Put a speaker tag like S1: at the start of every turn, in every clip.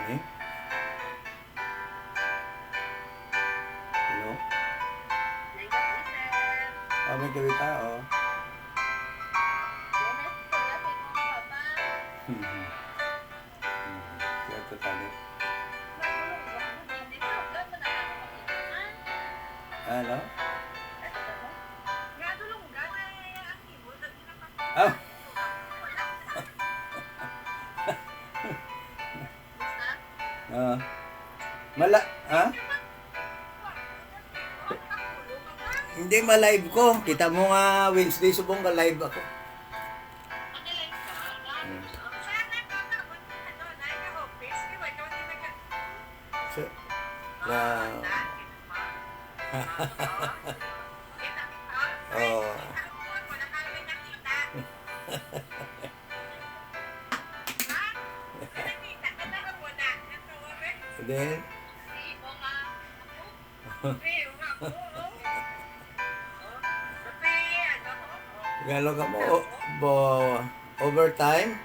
S1: Eh? Hello? Oh, may gabi tao. Kaya ito tali. Hello? Oh! Mala... Ha? Hindi ma-live ko. Kita mo nga Wednesday subong ka live ako. So, oh. Then, galo ka mo overtime?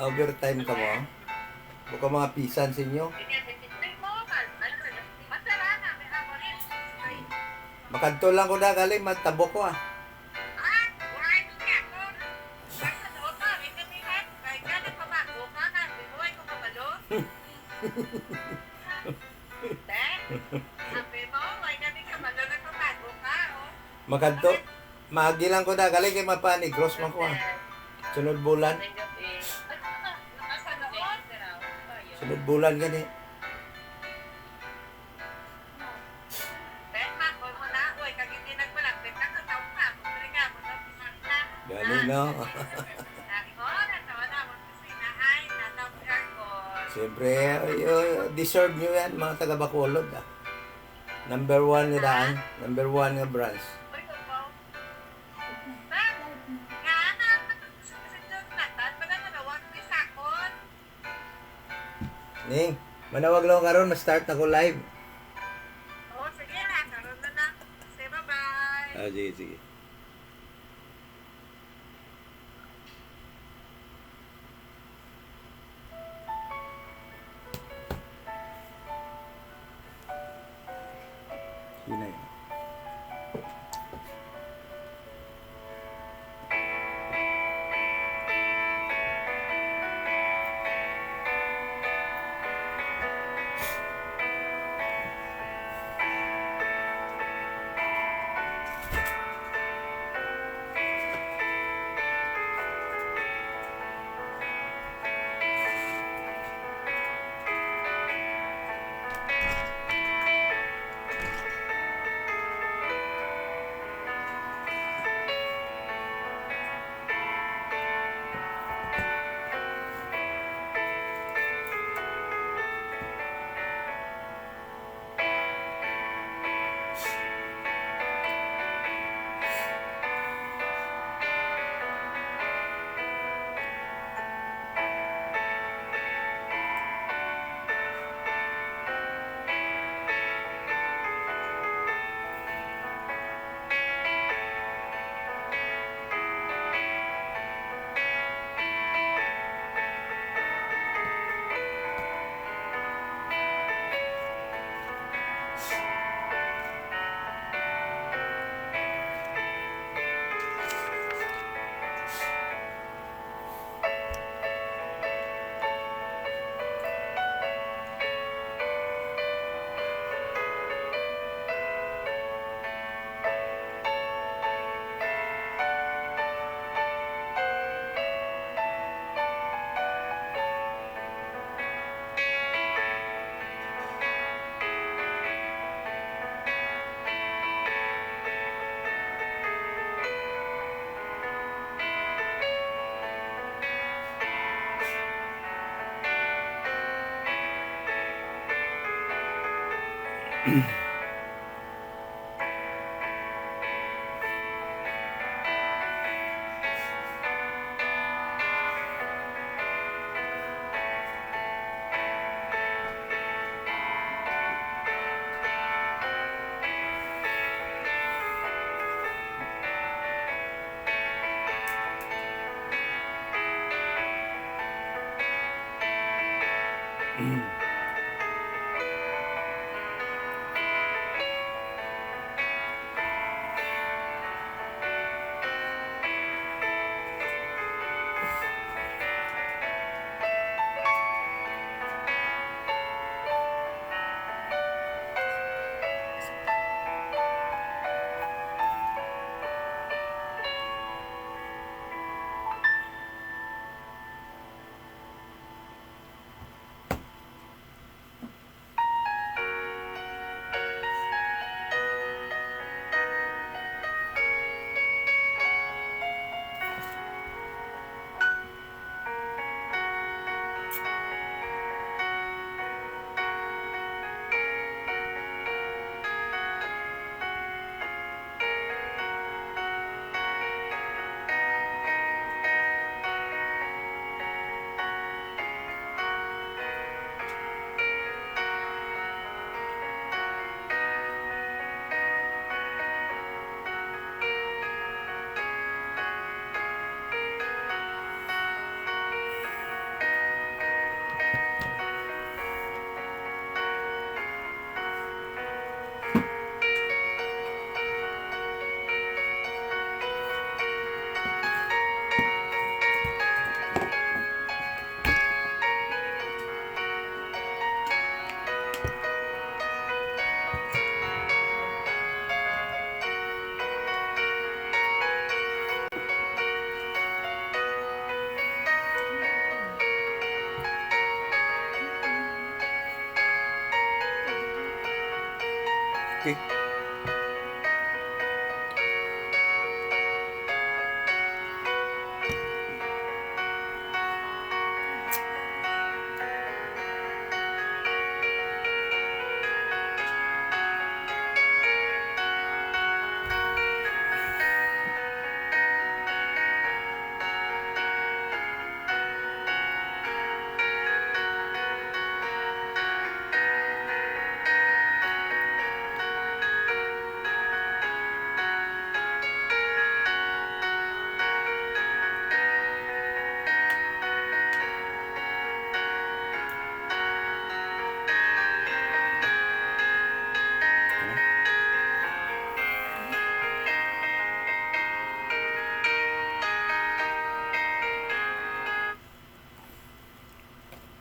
S1: Overtime ka mo? Buka mga pisan sa inyo? Makadto lang ko na galing, matabok ko ah. Makadto, magi lang ko na galing kay mapani, gross man ko ah. Sunod bulan. Sunod bulan gani. Gani no. Siyempre, deserve nyo yan mga taga Bacolod ah. Number 1 nga daan, number 1 nga branch. Ning, manawag lang karon, ma-start na ko live.
S2: Oh, sige na, karon na. Say bye-bye.
S1: Sige. Yun na yun.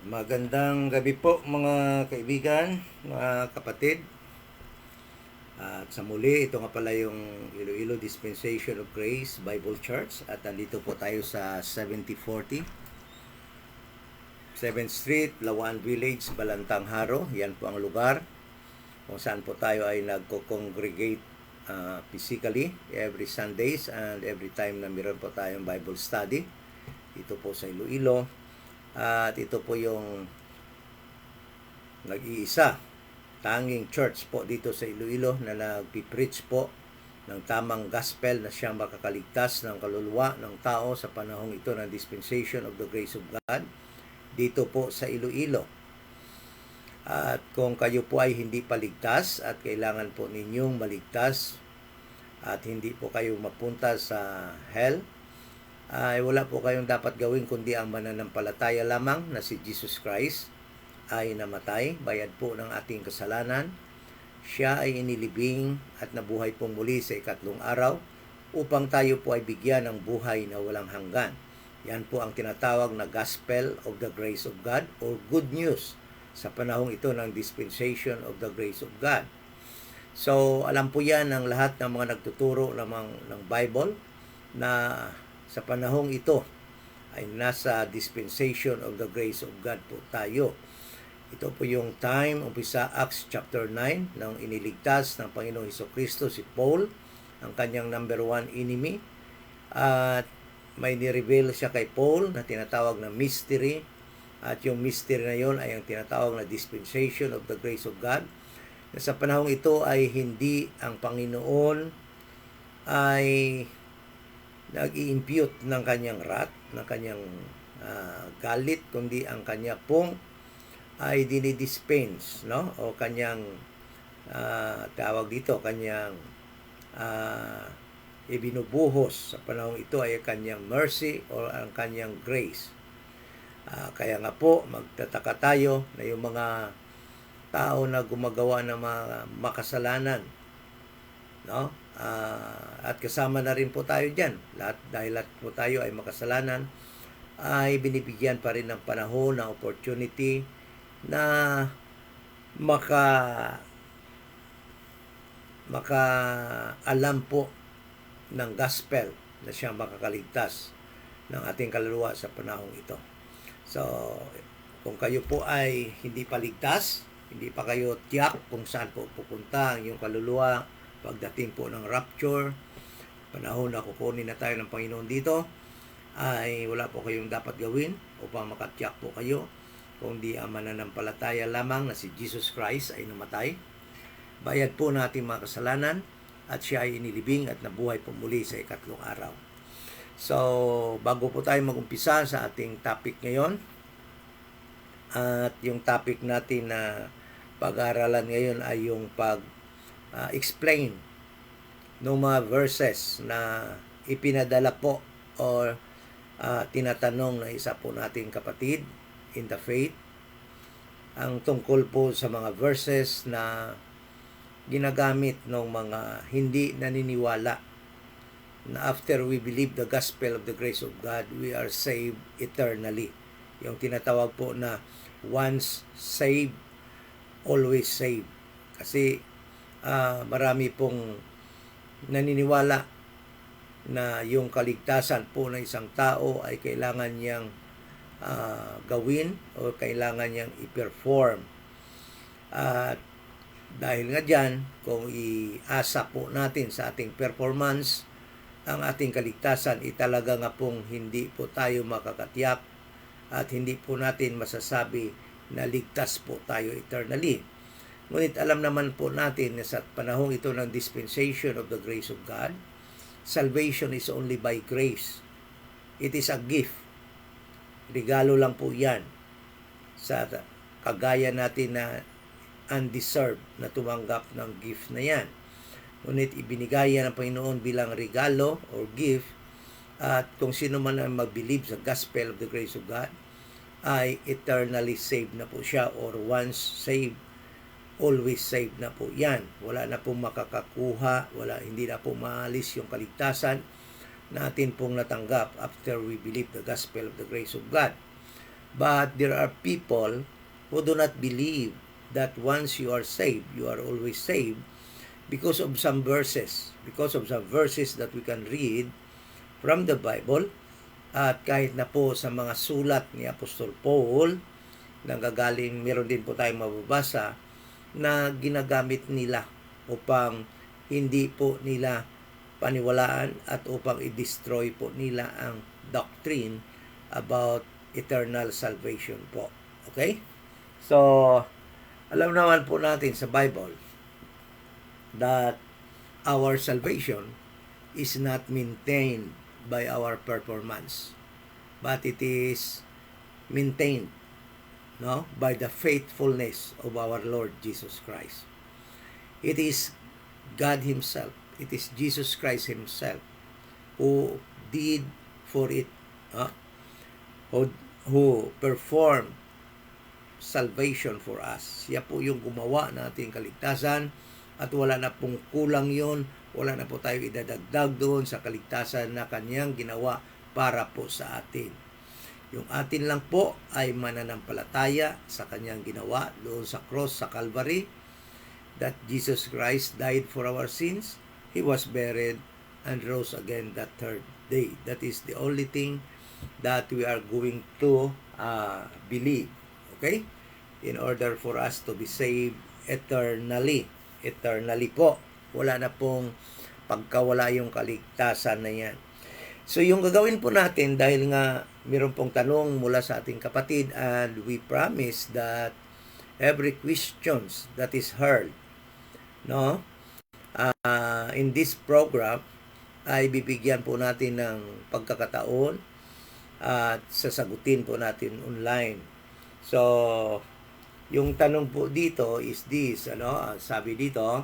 S1: Magandang gabi po mga kaibigan, mga kapatid. At sa muli, ito nga pala yung Iloilo Dispensation of Grace Bible Church. At nandito po tayo sa 7040 7th Street, Lawan Village, Balantang Haro. Yan po ang lugar kung saan po tayo ay nagko-congregate physically every Sundays and every time na meron po tayong Bible study. Dito po sa Iloilo. At ito po yung nag-iisa, tanging church po dito sa Iloilo na nagpipreach po ng tamang gospel na siyang makakaligtas ng kaluluwa ng tao sa panahong ito ng dispensation of the grace of God dito po sa Iloilo. At kung kayo po ay hindi paligtas at kailangan po ninyong maligtas at hindi po kayo mapunta sa hell, ay wala po kayong dapat gawin kundi ang mananampalataya lamang na si Jesus Christ ay namatay, bayad po ng ating kasalanan. Siya ay inilibing at nabuhay pong muli sa ikatlong araw upang tayo po ay bigyan ng buhay na walang hanggan. Yan po ang tinatawag na Gospel of the Grace of God or Good News sa panahong ito ng Dispensation of the Grace of God. So, alam po yan ng lahat ng mga nagtuturo ng Bible na sa panahong ito ay nasa dispensation of the grace of God po tayo. Ito po yung time, umpisa Acts chapter 9, nang iniligtas ng Panginoong Hesukristo si Paul, ang kanyang number 1 enemy. At may nireveal siya kay Paul na tinatawag na mystery. At yung mystery na yon ay ang tinatawag na dispensation of the grace of God. Na sa panahong ito ay hindi ang Panginoon ay nag-i-impute ng kanyang wrath, ng kanyang galit, kundi ang kanya pong ay dinidispense, no? O kanyang tawag dito, kanyang ibinubuhos sa panahong ito ay kanyang mercy o ang kanyang grace. Kaya nga po, magtataka tayo na yung mga tao na gumagawa ng mga makasalanan, no? At kasama na rin po tayo dyan. Dahil lahat po tayo ay makasalanan, ay binibigyan pa rin ng panahon, ng opportunity na maka-alam po ng gospel na siya makakaligtas ng ating kaluluwa sa panahong ito. So, kung kayo po ay hindi pa ligtas, hindi pa kayo tiyak kung saan po pupunta ang iyong kaluluwa pagdating po ng rapture, panahon na kukunin na tayo ng Panginoon dito, ay wala po kayong dapat gawin upang makatiyak po kayo kung di ang mananampalataya lamang na si Jesus Christ ay namatay, bayad po ng ating mga kasalanan, at siya ay inilibing at nabuhay po muli sa ikatlong araw. So, bago po tayo mag-umpisa sa ating topic ngayon, at yung topic natin na pag-aaralan ngayon ay yung explain ng mga verses na ipinadala po or tinatanong na isa po nating kapatid in the faith, ang tungkol po sa mga verses na ginagamit ng mga hindi naniniwala na after we believe the gospel of the grace of God, we are saved eternally. Yung tinatawag po na once saved, always saved. Kasi marami pong naniniwala na yung kaligtasan po ng isang tao ay kailangan niyang gawin o kailangan niyang i-perform. At dahil nga dyan, kung iasa po natin sa ating performance ang ating kaligtasan, talaga nga pong hindi po tayo makakatiyak at hindi po natin masasabi na ligtas po tayo eternally. Ngunit alam naman po natin na sa panahong ito ng dispensation of the grace of God, salvation is only by grace. It is a gift. Regalo lang po yan sa kagaya natin na undeserved na tumanggap ng gift na yan. Ngunit ibinigay yan ng Panginoon bilang regalo or gift, at kung sino man ang mag-believe sa gospel of the grace of God ay eternally saved na po siya, or once saved, always saved na po yan. Wala na pong makakakuha, hindi na po maalis yung kaligtasan natin pong natanggap after we believe the gospel of the grace of God. But there are people who do not believe that once you are saved, you are always saved because of some verses. Because of some verses that we can read from the Bible. At kahit na po sa mga sulat ni Apostol Paul, nanggagaling, meron din po tayong mababasa na ginagamit nila upang hindi po nila paniwalaan at upang i-destroy po nila ang doctrine about eternal salvation po. Okay? So, alam naman po natin sa Bible that our salvation is not maintained by our performance, but it is maintained by the faithfulness of our Lord Jesus Christ. It is God Himself. It is Jesus Christ Himself who did for it, who performed salvation for us. Siya po yung gumawa ng ating kaligtasan at wala na pong kulang yun. Wala na po tayo idadagdag doon sa kaligtasan na Kanyang ginawa para po sa atin. Yung atin lang po ay mananampalataya sa Kanyang ginawa doon sa cross sa Calvary, that Jesus Christ died for our sins, He was buried, and rose again that third day. That is the only thing that we are going to believe. Okay? In order for us to be saved eternally. Eternally po. Wala na pong pagkawala yung kaligtasan na yan. So yung gagawin po natin, dahil nga mayroon pong tanong mula sa ating kapatid, and we promise that every questions that is heard in this program ay bibigyan po natin ng pagkakataon at sasagutin po natin online. So yung tanong po dito is this, sabi dito,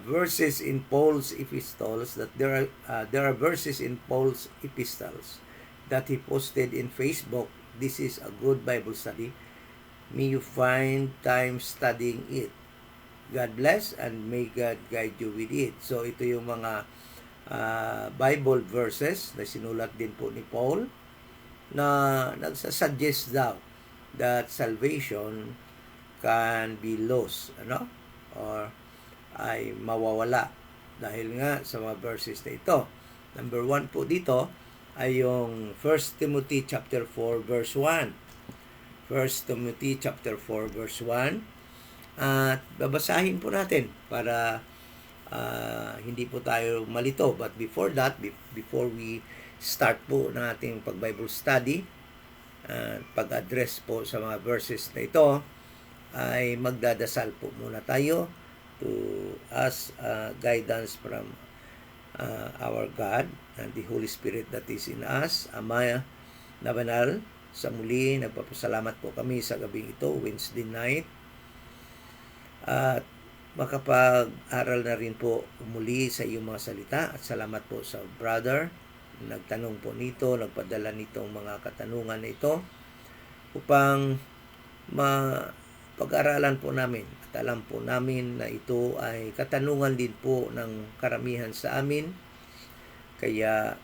S1: verses in Paul's epistles, that there are verses in Paul's epistles that he posted in Facebook. This is a good Bible study. May you find time studying it. God bless and may God guide you with it. So ito yung mga Bible verses na sinulat din po ni Paul na nagsasuggest daw that salvation can be lost, or ay mawawala dahil nga sa mga verses na ito. Number 1 po dito ay yung 1 Timothy chapter 4 verse 1. 1 Timothy chapter 4 verse 1. At babasahin po natin para hindi po tayo malito. But before that, before we start po ng ating pag-Bible study, pag-address po sa mga verses na ito, ay magdadasal po muna tayo to ask guidance from our God and the Holy Spirit that is in us. Ama na banal, sa muli nagpapasalamat po kami sa gabing ito, Wednesday night, at makapag-aral na rin po muli sa iyong mga salita. At salamat po sa brother nagtanong po nito, nagpadala nitong mga katanungan na ito upang pag-aralan po namin. At alam po namin na ito ay katanungan din po ng karamihan sa amin. Kaya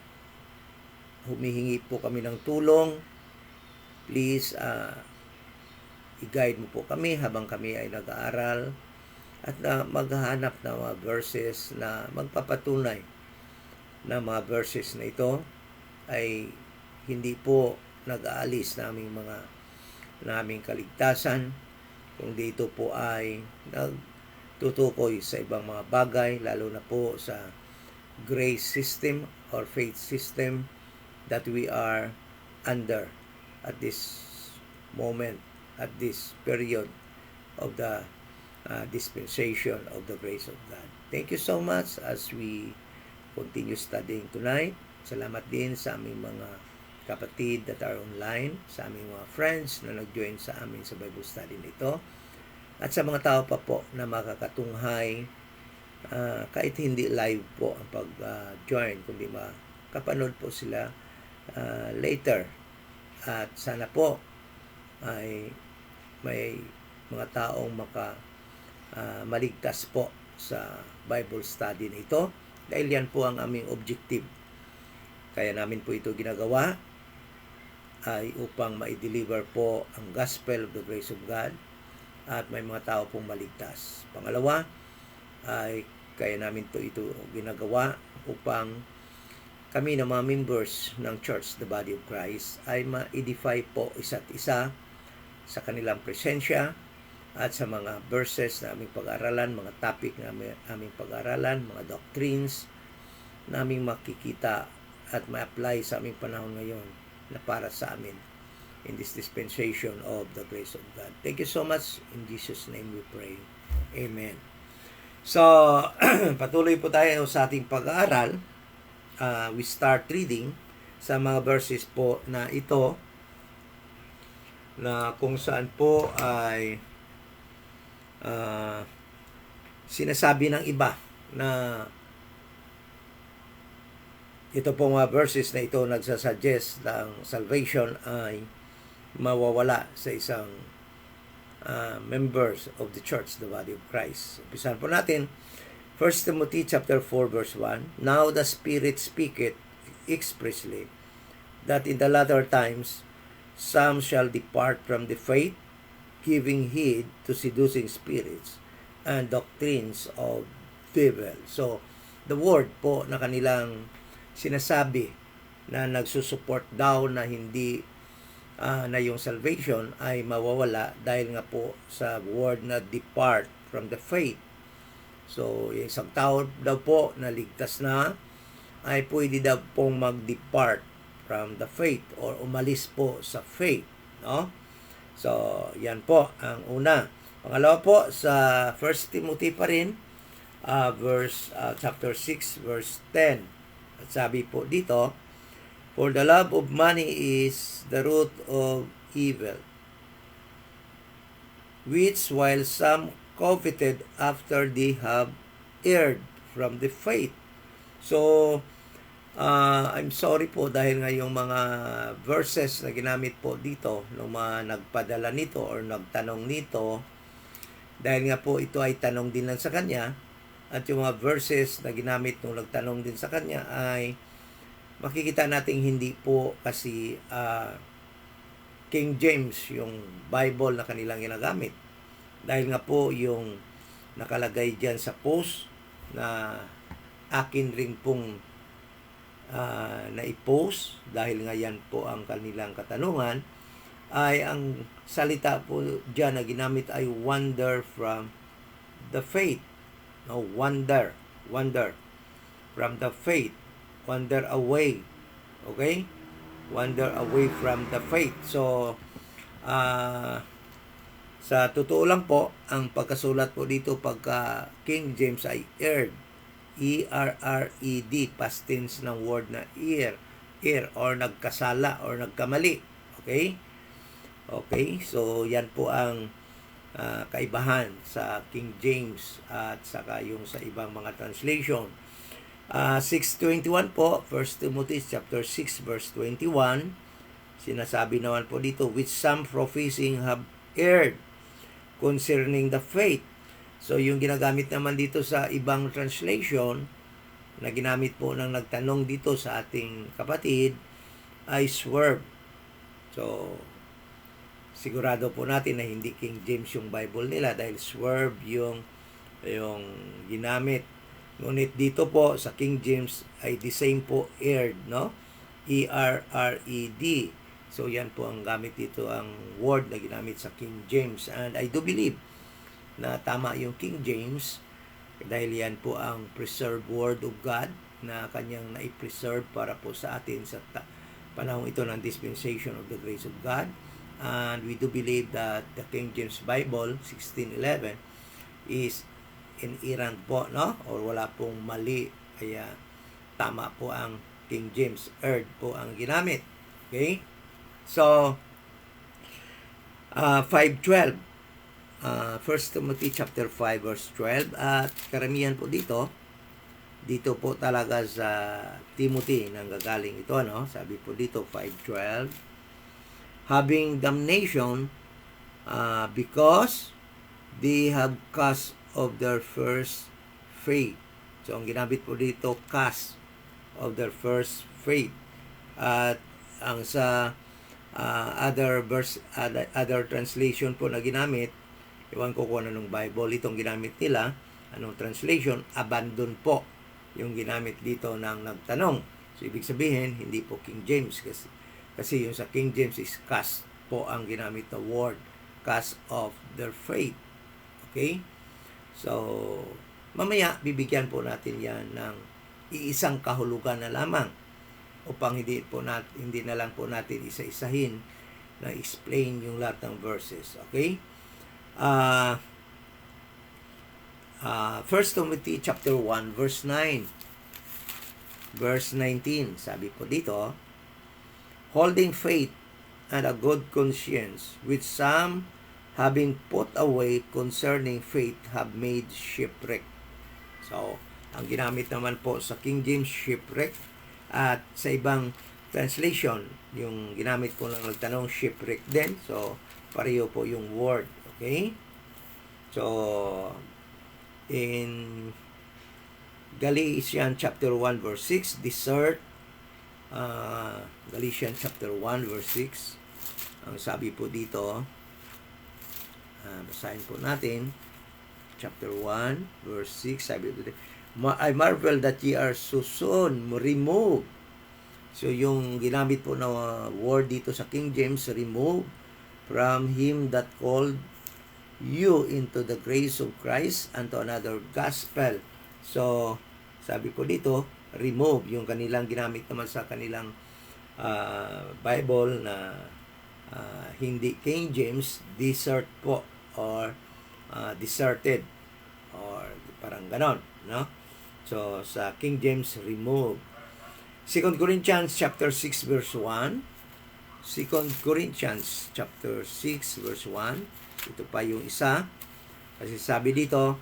S1: humihingi po kami ng tulong. Please, i-guide mo po kami habang kami ay nag-aaral at na maghahanap ng mga verses na magpapatunay na mga verses na ito ay hindi po nag-aalis naming kaligtasan, kundi ito po ay nagtutukoy sa ibang mga bagay, lalo na po sa grace system or faith system that we are under at this moment, at this period of the dispensation of the grace of God. Thank you so much as we continue studying tonight. Salamat din sa aming mga kapatid that are online, sa aming mga friends na nag-join sa amin sa Bible study nito, at sa mga tao pa po na makakatunghay kahit hindi live po ang pag-join, kundi makapanood po sila later. At sana po ay may mga taong maligtas po sa Bible study nito, dahil yan po ang aming objective. kaya namin po ito ginagawa ay upang ma-deliver po ang gospel of the grace of God at may mga tao pong maligtas. Pangalawa, ay kaya namin ito ginagawa upang kami na mga members ng Church, the Body of Christ, ay ma-edify po isa't isa sa kanilang presensya at sa mga verses na aming pag-aralan, mga topic na aming pag-aralan, mga doctrines na aming makikita at ma-apply sa aming panahon ngayon na para sa amin in this dispensation of the grace of God. Thank you so much. In Jesus' name we pray. Amen. So, patuloy po tayo sa ating pag-aaral. We start reading sa mga verses po na ito na kung saan po ay sinasabi ng iba na ito po mga verses na ito nagsasuggest na ang salvation ay mawawala sa isang members of the church, the body of Christ. Umpisahan po natin 1 Timothy chapter 4 verse 1. Now the Spirit speaketh expressly that in the latter times some shall depart from the faith, giving heed to seducing spirits and doctrines of devil. So, the word po na kanilang sinasabi na nagsusupport daw na hindi na yung salvation ay mawawala dahil nga po sa word na depart from the faith. So, yung isang tao daw po na ligtas na ay pwede daw pong mag-depart from the faith or umalis po sa faith, no? So, yan po ang una. Pangalawa po sa 1 Timothy pa rin, chapter 6 verse 10. At sabi po dito, for the love of money is the root of evil, which while some coveted after they have erred from the faith. So, I'm sorry po dahil nga yung mga verses na ginamit po dito ng mga nagpadala nito or nagtanong nito, dahil nga po ito ay tanong din lang sa kanya, at yung mga verses na ginamit nung nagtanong din sa kanya ay makikita nating hindi po kasi King James yung Bible na kanilang ginagamit. Dahil nga po yung nakalagay dyan sa post na akin rin pong na-post dahil nga yan po ang kanilang katanungan, ay ang salita po dyan na ginamit ay wander from the faith. No, wander from the faith, wander away. Okay? Wander away from the faith. So, sa totoo lang po, ang pagkasulat po dito pagka King James ay erred. E-R-R-E-D, past tense ng word na ear, or nagkasala or nagkamali. Okay? Okay, so yan po ang kaibahan sa King James at saka yung sa ibang mga translation. 6:21 po, 1 Timothy chapter 6 verse 21, sinasabi naman po dito, which some professing have erred concerning the faith. So, yung ginagamit naman dito sa ibang translation na ginamit po ng nagtanong dito sa ating kapatid ay swerve. So, sigurado po natin na hindi King James yung Bible nila dahil swerve yung ginamit. Ngunit dito po sa King James ay the same po, erred, no? E-R-R-E-D. So, yan po ang gamit dito, ang word na ginamit sa King James. And I do believe na tama yung King James dahil yan po ang preserved word of God na kanyang na-preserve para po sa atin sa panahon ito ng dispensation of the grace of God. And we do believe that the King James Bible 1611 is inerrant po, no? Or wala pong mali, kaya tama po ang King James, erred po ang ginamit. Okay? So, 5:12. 1 Timothy chapter 5 verse 12, at karamihan po dito po talaga sa Timothy nang gagaling ito, no? Sabi po dito 5:12, having damnation because they have cast of their first faith. So ang ginamit po dito, cast of their first faith. At ang sa other translation po na ginamit, iwan ko kung anong Bible itong ginamit nila, anong translation, abandon po yung ginamit dito ng nagtanong. So, ibig sabihin, hindi po King James kasi yung sa King James is cast po ang ginamit na word, cast of their faith. Okay? So, mamaya bibigyan po natin yan ng iisang kahulugan na lamang upang hindi na lang po natin isa-isahin na explain yung lahat ng verses. Okay? 1 Timothy chapter 1 verse 9. Verse 19, sabi po dito, holding faith and a good conscience, which some, having put away concerning faith, have made shipwreck. So, ang ginamit naman po sa King James, shipwreck, at sa ibang translation, yung ginamit po ng nagtanong, shipwreck din. So, pareho po yung word. Okay? So, in Galatians chapter 1 verse 6, desert. Galatians chapter 1 verse 6. Ang sabi po dito, basahin po natin. Chapter 1 verse 6, sabi po dito, I marvel that ye are so soon removed. So yung ginamit po na word dito sa King James, remove from him that called you into the grace of Christ unto another gospel. So, sabi po dito, remove yung kanilang ginamit naman sa kanilang Bible na hindi King James, desert po or deserted or parang ganon, no? So, sa King James, remove. 2 Corinthians chapter 6 verse 1. 2 Corinthians chapter 6 verse 1. Ito pa yung isa. Kasi sabi dito,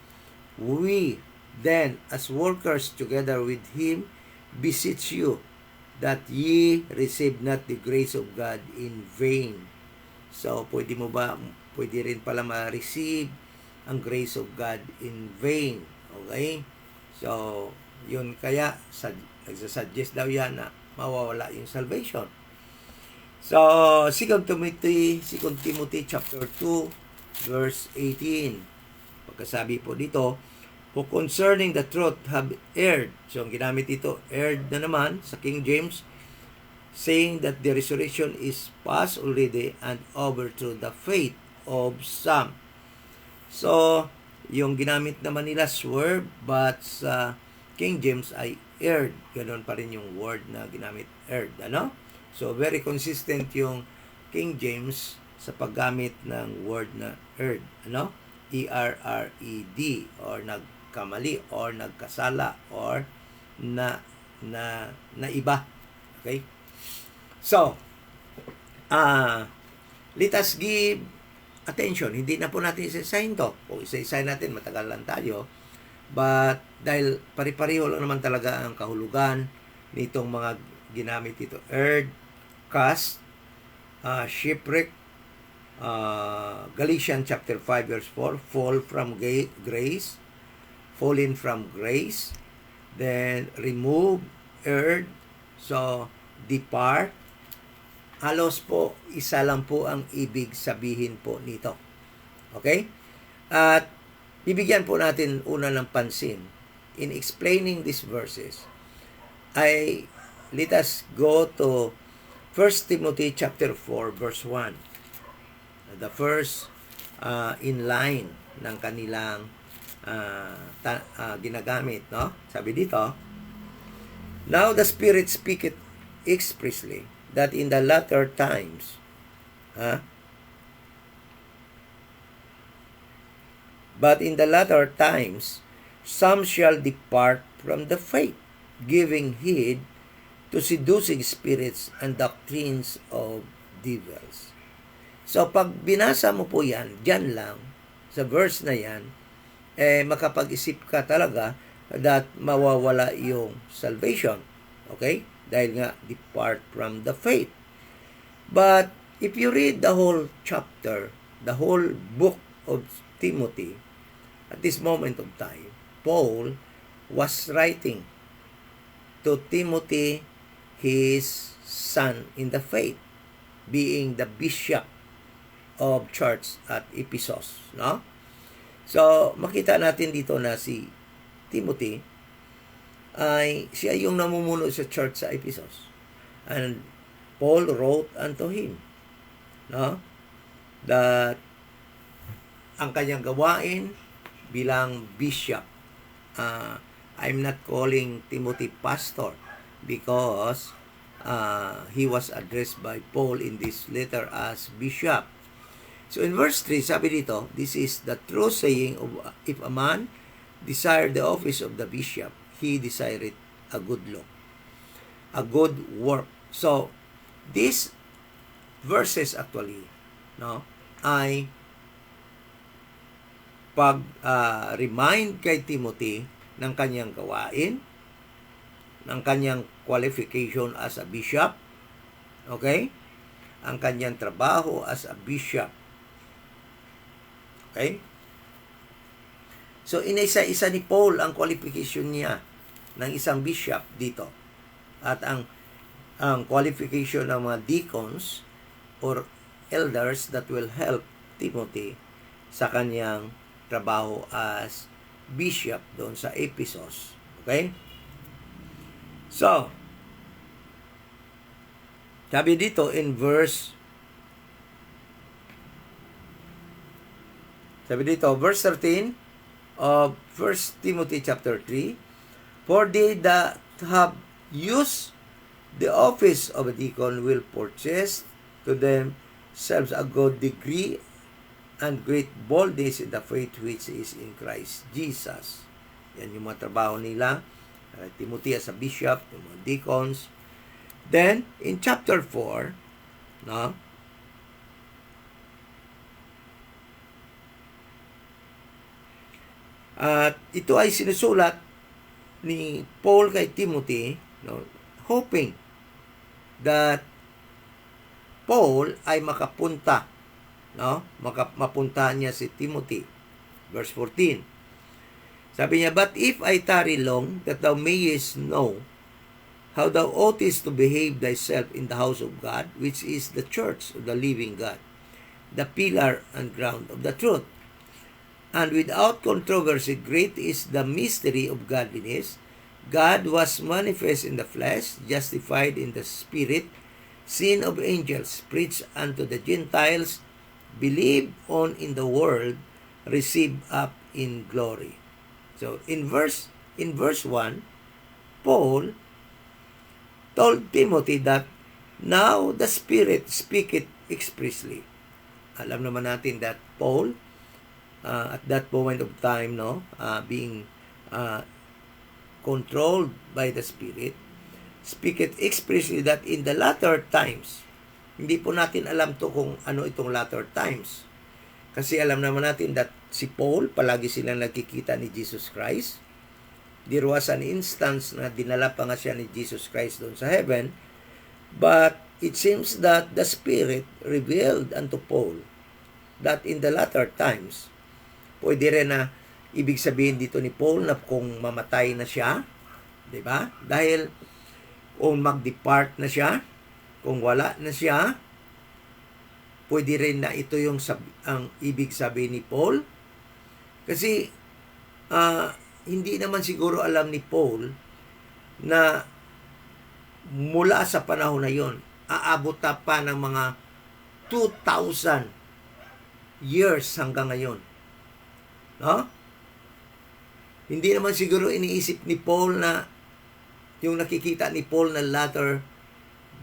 S1: we then, as workers together with him, beseech you that ye receive not the grace of God in vain. So, pwede rin pala ma-receive ang grace of God in vain. Okay? So, yun kaya, nagsasuggest daw yan na mawawala yung salvation. So, 2 Timothy chapter 2, verse 18. Pagkasabi po dito, who concerning the truth have erred. So, ang ginamit dito, erred na naman sa King James, saying that the resurrection is past already and overthrew the faith of some. So, yung ginamit naman nila, swerve, but sa King James ay erred. Ganon pa rin yung word na ginamit, erred. Ano? So, very consistent yung King James sa paggamit ng word na erred. Ano? E-R-R-E-D or nagkamali or nagkasala or na iba. Okay? So, let us give attention. Hindi na po natin isa-sign to. Kung isa-sign natin, matagal lang tayo. But, dahil pari-pareho lang naman talaga ang kahulugan nitong mga ginamit dito. Erred, cast, shipwreck, Galatians chapter 5 verse 4, fall from grace, fallen from grace, then remove, erred, so depart. Halos po, isa lang po ang ibig sabihin po nito. Okay? At bibigyan po natin una ng pansin in explaining these verses. Let us go to 1 Timothy chapter 4 verse 1. The first in line ng kanilang ginagamit, no? Sabi dito, now the Spirit speaketh expressly that in the latter times, but in the latter times, some shall depart from the faith, giving heed to seducing spirits and doctrines of devils. So, pag binasa mo po yan, dyan lang, sa verse na yan, makapag-isip ka talaga that mawawala yung salvation. Okay? Dahil nga, depart from the faith. But, if you read the whole chapter, the whole book of Timothy, at this moment of time, Paul was writing to Timothy his son in the faith, being the bishop of church at Ephesus, no? So, makita natin dito na si Timothy ay siya yung namumuno sa church sa Ephesus. And Paul wrote unto him, no? That ang kanyang gawain bilang bishop. I'm not calling Timothy pastor because he was addressed by Paul in this letter as bishop. So in verse 3, sabi dito, this is the true saying of if a man desire the office of the bishop, he desireth a good law, a good work. So these verses actually, no, ay remind kay Timothy ng kanyang gawain, ng kanyang qualification as a bishop, okay? Ang kanyang trabaho as a bishop. Okay? So, inisa-isa ni Paul ang qualification niya ng isang bishop dito. At ang qualification ng mga deacons or elders that will help Timothy sa kanyang trabaho as bishop doon sa Ephesus. Okay? So, sabi dito in verse 13 of 1 Timothy chapter 3, for they that have used the office of a deacon will purchase to themselves a good degree and great boldness in the faith which is in Christ Jesus. Yan yung mga trabaho nila. Timothy as a bishop, yung mga deacons. Then, in chapter 4, no, at ito ay sinusulat ni Paul kay Timothy, no, hoping that Paul ay makapunta, no, mapuntahan niya si Timothy. Verse 14. Sabi niya, but if I tarry long, that thou mayest know how thou oughtest to behave thyself in the house of God, which is the church of the living God, the pillar and ground of the truth. And without controversy, great is the mystery of godliness. God was manifest in the flesh, justified in the spirit, seen of angels, preached unto the Gentiles, believed on in the world, received up in glory. So in verse 1, Paul told Timothy that now the Spirit speaketh expressly. Alam naman natin that Paul at that moment of time, no, being controlled by the Spirit, speaketh expressly that in the latter times, hindi po natin alam to kung ano itong latter times. Kasi alam naman natin that si Paul, palagi silang nagkikita ni Jesus Christ. There was an instance na dinala pa nga siya ni Jesus Christ doon sa heaven. But it seems that the Spirit revealed unto Paul that in the latter times, pwede rin na ibig sabihin dito ni Paul na kung mamatay na siya, di ba? Dahil kung mag-depart na siya, kung wala na siya, pwede rin na ito yung ang ibig sabihin ni Paul. Kasi hindi naman siguro alam ni Paul na mula sa panahon na yon, aabot pa ng mga 2,000 years hanggang ngayon. No? Hindi naman siguro iniisip ni Paul na yung nakikita ni Paul na latter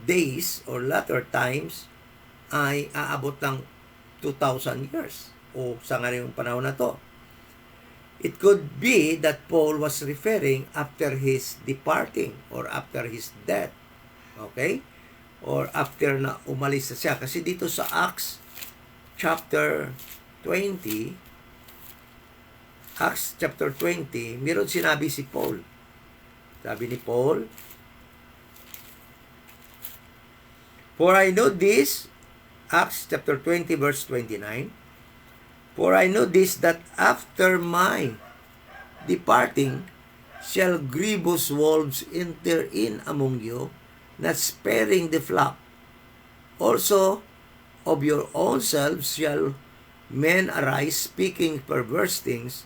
S1: days or latter times ay aabot ng 2,000 years o sa ngayong panahon na to. It could be that Paul was referring after his departing or after his death. Okay? Or after na umalis na siya. Kasi dito sa Acts chapter 20, meron sinabi si Paul. Sabi ni Paul, for I know this, Acts chapter 20 verse 29, for I know this, that after my departing shall grievous wolves enter in among you, not sparing the flock. Also, of your own selves shall men arise, speaking perverse things,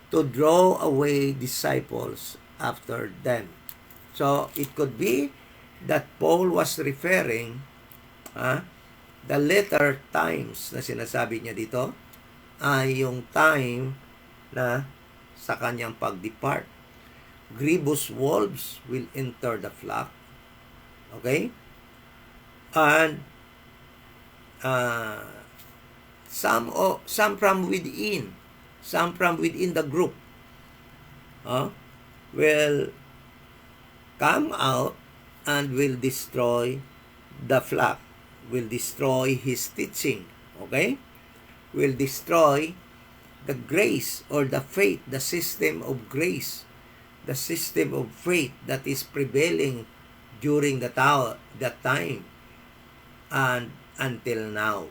S1: to draw away disciples after them. So, it could be that Paul was referring, the later times na sinasabi niya dito, ay yung time na sa kanyang pag-depart. Grievous wolves will enter the flock. Okay? And some from within the group will come out and will destroy the flock, will destroy his teaching, okay? Will destroy the grace or the faith, the system of grace, the system of faith that is prevailing during that time and until now.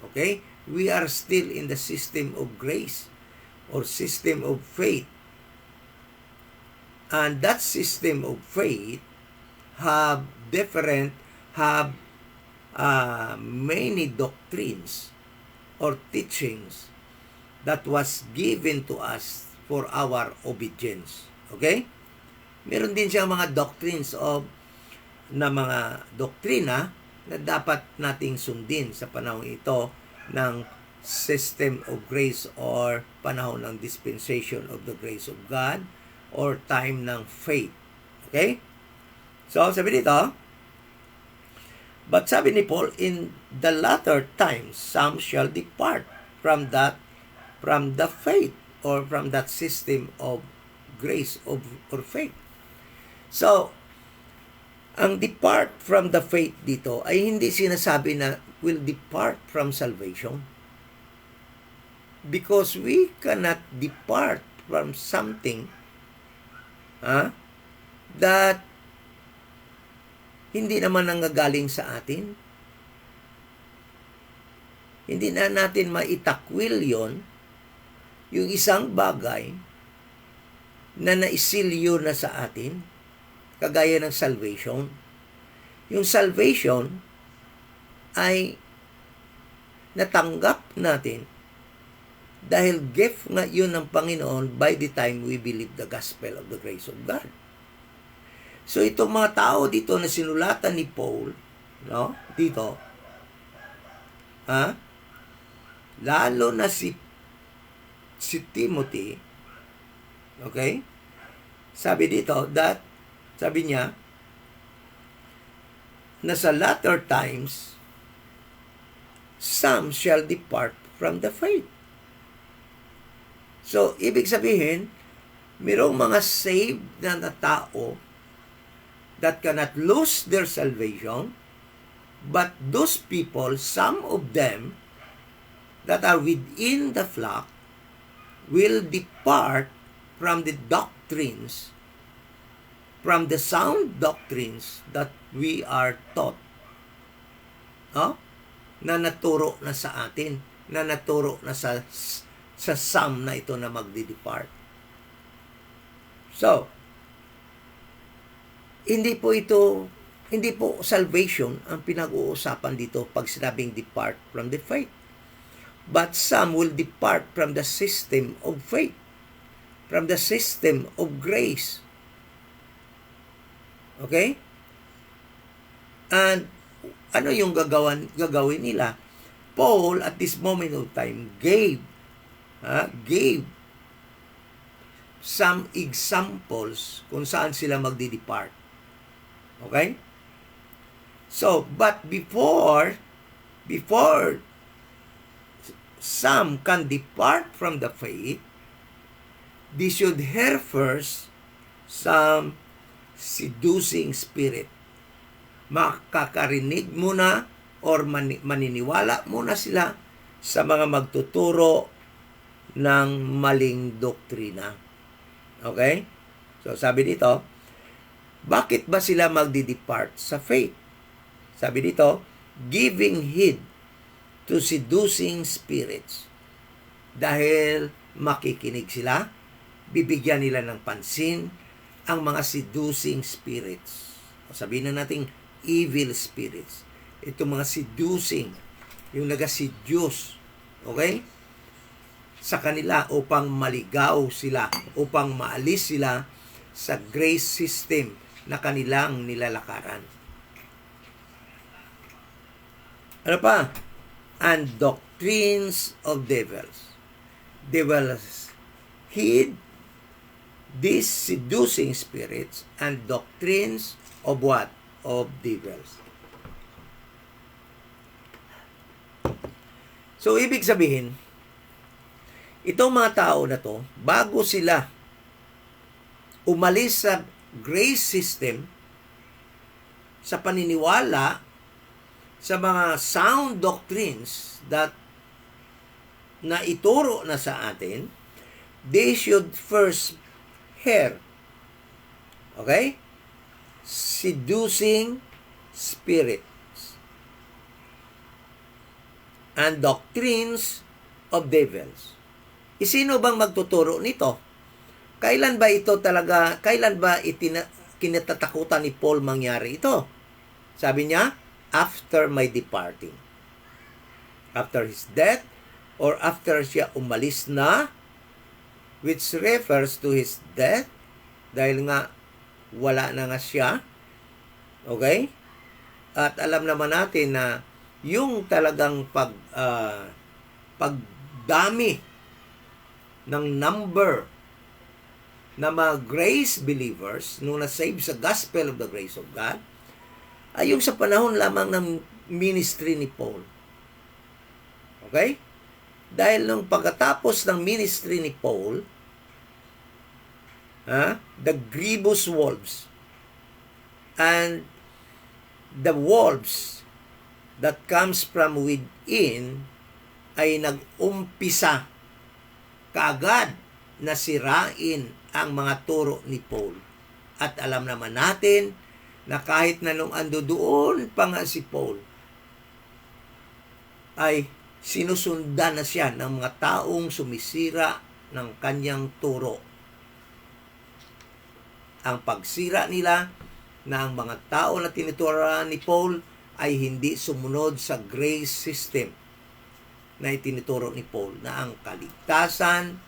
S1: Okay? We are still in the system of grace or system of faith. And that system of faith have many doctrines or teachings that was given to us for our obedience. Okay? Meron din siyang mga doctrines na mga doktrina na dapat nating sundin sa panahon ito ng system of grace or panahon ng dispensation of the grace of God or time ng faith. Okay? So, sabi dito, but sabi ni Paul, in the latter times, some shall depart from the faith or from that system of grace or faith. So, ang depart from the faith dito ay hindi sinasabi na will depart from salvation. Because we cannot depart from something that hindi naman nanggagaling sa atin. Hindi na natin maitakwil yon, yung isang bagay na naisilyo na sa atin, kagaya ng salvation. Yung salvation ay natanggap natin dahil gift nga yun ng Panginoon by the time we believe the gospel of the grace of God. So itong mga tao dito na sinulatan ni Paul, no? Dito, lalo na si Timothy, okay? Sabi dito sabi niya na sa latter times some shall depart from the faith. So ibig sabihin, mayroong mga saved na tao that cannot lose their salvation, but those people, some of them that are within the flock will depart from the doctrines, from the sound doctrines that we are taught, na naturo na sa atin, na naturo na sa some na ito na magdi-depart. So, hindi po salvation ang pinag-uusapan dito pag sinabing depart from the faith. But some will depart from the system of faith, from the system of grace. Okay? And ano yung gagawin nila? Paul at this moment of time gave some examples kung saan sila magdi-depart. Okay? So, but before some can depart from the faith, they should hear first some seducing spirit. Makakarinig muna or maniniwala muna sila sa mga magtuturo ng maling doktrina. Okay? So, sabi dito, bakit ba sila magdi-depart sa faith? Sabi dito, giving heed to seducing spirits. Dahil makikinig sila, bibigyan nila ng pansin ang mga seducing spirits. Sabihin na natin, evil spirits. Ito mga seducing, yung naga-seduce, okay? Sa kanila upang maligaw sila, upang maalis sila sa grace system na kanilang nilalakaran. Ano pa? And doctrines of devils. They will heed these seducing spirits and doctrines of what? Of devils. So, ibig sabihin, itong mga tao na to, bago sila umalis sa grace system, sa paniniwala sa mga sound doctrines that na ituro na sa atin, they should first hear, okay? Seducing spirits and doctrines of devils. Sino bang magtuturo nito? Kailan ba kinatatakutan ni Paul mangyari ito? Sabi niya, after my departing. After his death, or after siya umalis na, which refers to his death, dahil nga wala na nga siya. Okay? At alam naman natin na yung talagang pagdami ng number na mga grace believers nung na-save sa gospel of the grace of God ay yung sa panahon lamang ng ministry ni Paul. Okay? Dahil nung pagkatapos ng ministry ni Paul, the grievous wolves and the wolves that comes from within ay nag-umpisa kaagad na sirain ang mga turo ni Paul. At alam naman natin na kahit na nung ando doon pa nga si Paul, ay sinusundan na siya ng mga taong sumisira ng kanyang turo. Ang pagsira nila na ang mga tao na tinuturuan ni Paul ay hindi sumunod sa grace system na itinuturo ni Paul, na ang kaligtasan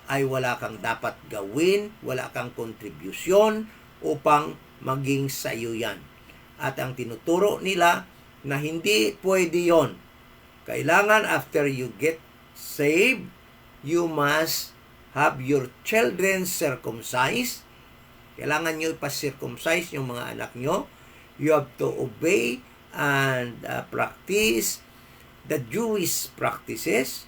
S1: ay wala kang dapat gawin, wala kang kontribusyon upang maging sayo yan. At ang tinuturo nila na hindi pwede yon. Kailangan after you get saved, you must have your children circumcised. Kailangan nyo ipasircumcise yung mga anak nyo. You have to obey and practice the Jewish practices.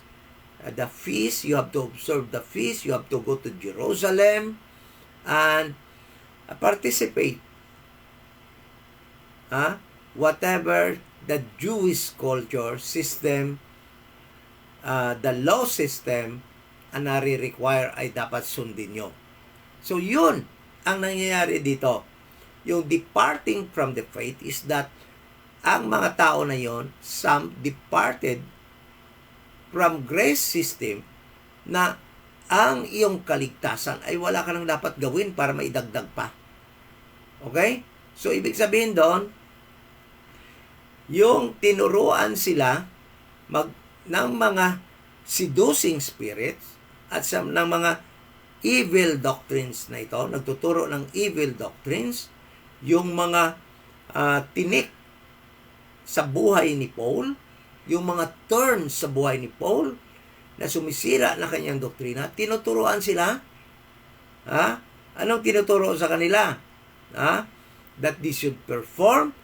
S1: The feast, you have to observe the feast. You have to go to Jerusalem and participate. Whatever the Jewish culture system, the law system, ang nare-require ay dapat sundin nyo. So yun ang nangyayari dito. Yung departing from the faith is that ang mga tao na yon, some departed from grace system, na ang iyong kaligtasan ay wala ka nang dapat gawin para maidagdag pa. Okay? So ibig sabihin doon, yung tinuruan sila ng mga seducing spirits at ng mga evil doctrines na ito, nagtuturo ng evil doctrines, yung mga tinik sa buhay ni Paul, yung mga turns sa buhay ni Paul na sumisira na kanyang doktrina, tinuturuan sila. Anong tinuturo sa kanila? That they should perform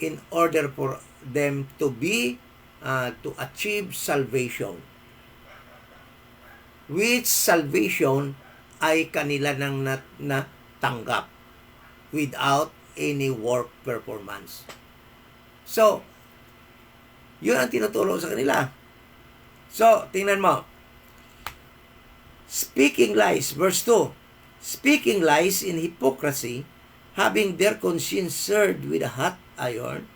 S1: in order for them to be to achieve salvation, which salvation ay kanila nang natanggap without any work performance. So yun ang tinuturo sa kanila. So tingnan mo, speaking lies, verse 2, speaking lies in hypocrisy, having their conscience seared with a hot iron,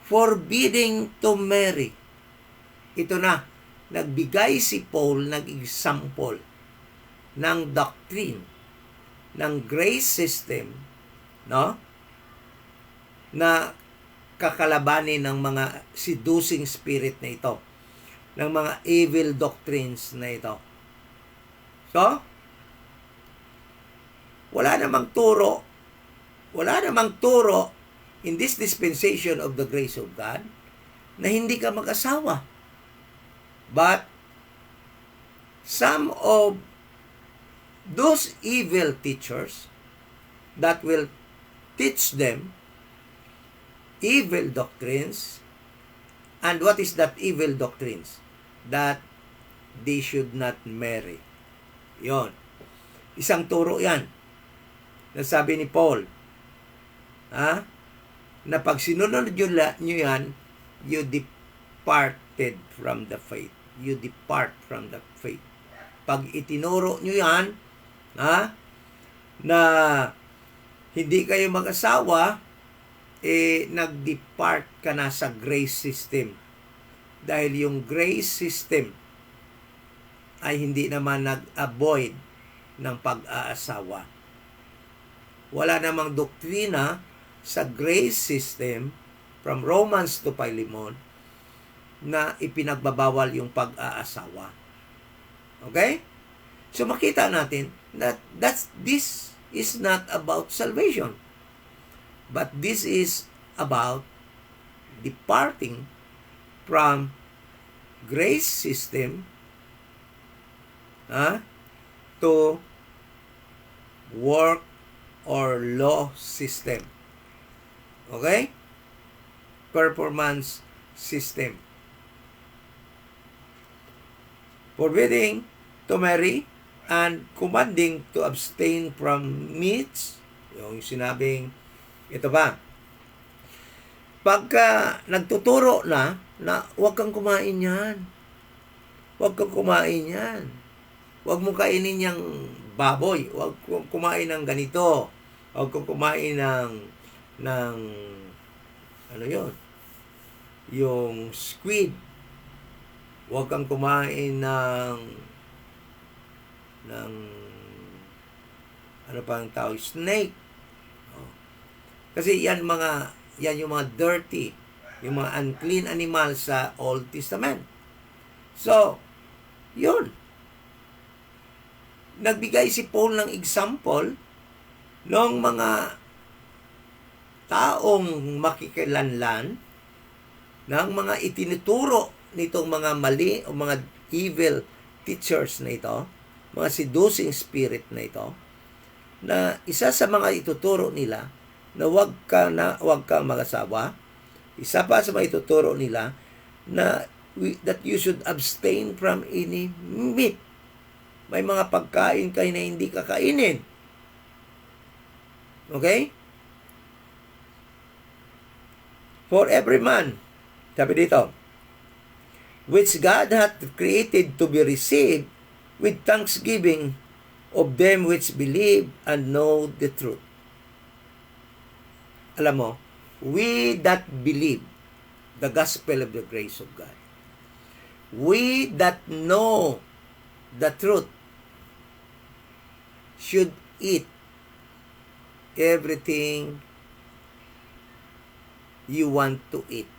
S1: forbidding to marry. Ito na, nagbigay si Paul ng example ng doctrine, ng grace system, no? Na kakalabanin ng mga seducing spirit na ito, ng mga evil doctrines na ito. So, wala namang turo in this dispensation of the grace of God na hindi ka mag-asawa. But some of those evil teachers that will teach them evil doctrines, and what is that evil doctrines? That they should not marry. Yon. Isang turo yan. Nasabi ni Paul, na pag sinunod nyo yan, you departed from the faith. You depart from the faith. Pag itinuro nyo yan, na hindi kayo mag-asawa, nag-depart ka na sa grace system. Dahil yung grace system ay hindi naman nag-avoid ng pag-aasawa. Wala namang doktrina sa grace system from Romans to Philemon na ipinagbabawal yung pag-aasawa. Okay? So makita natin that this is not about salvation, but this is about departing from grace system to work or law system. Okay? Performance system. Forbidding to marry and commanding to abstain from meats. Yung sinabing, ito ba? Pagka nagtuturo na huwag kang kumain yan. Huwag kang kumain yan. Huwag mo kainin yung baboy. Huwag kang kumain ng ganito. Huwag kang kumain ng ano yon? Yung squid. Huwag kang kumain ng ano pa ang tawag? Snake. Kasi yan yung mga dirty, yung mga unclean animals sa Old Testament. So, yun. Nagbigay si Paul ng example ng mga taong makikilanlan, ng mga itinuturo nitong mga mali o mga evil teachers na ito, mga seducing spirit na ito, na isa sa mga ituturo nila na huwag kang mag-asawa. Isa pa sa mga ituturo nila na that you should abstain from any meat. May mga pagkain kayo na hindi kakainin. Okay? For every man, sabi dito, which God hath created to be received with thanksgiving of them which believe and know the truth. Alam mo, we that believe the gospel of the grace of God, we that know the truth, should eat everything you want to eat.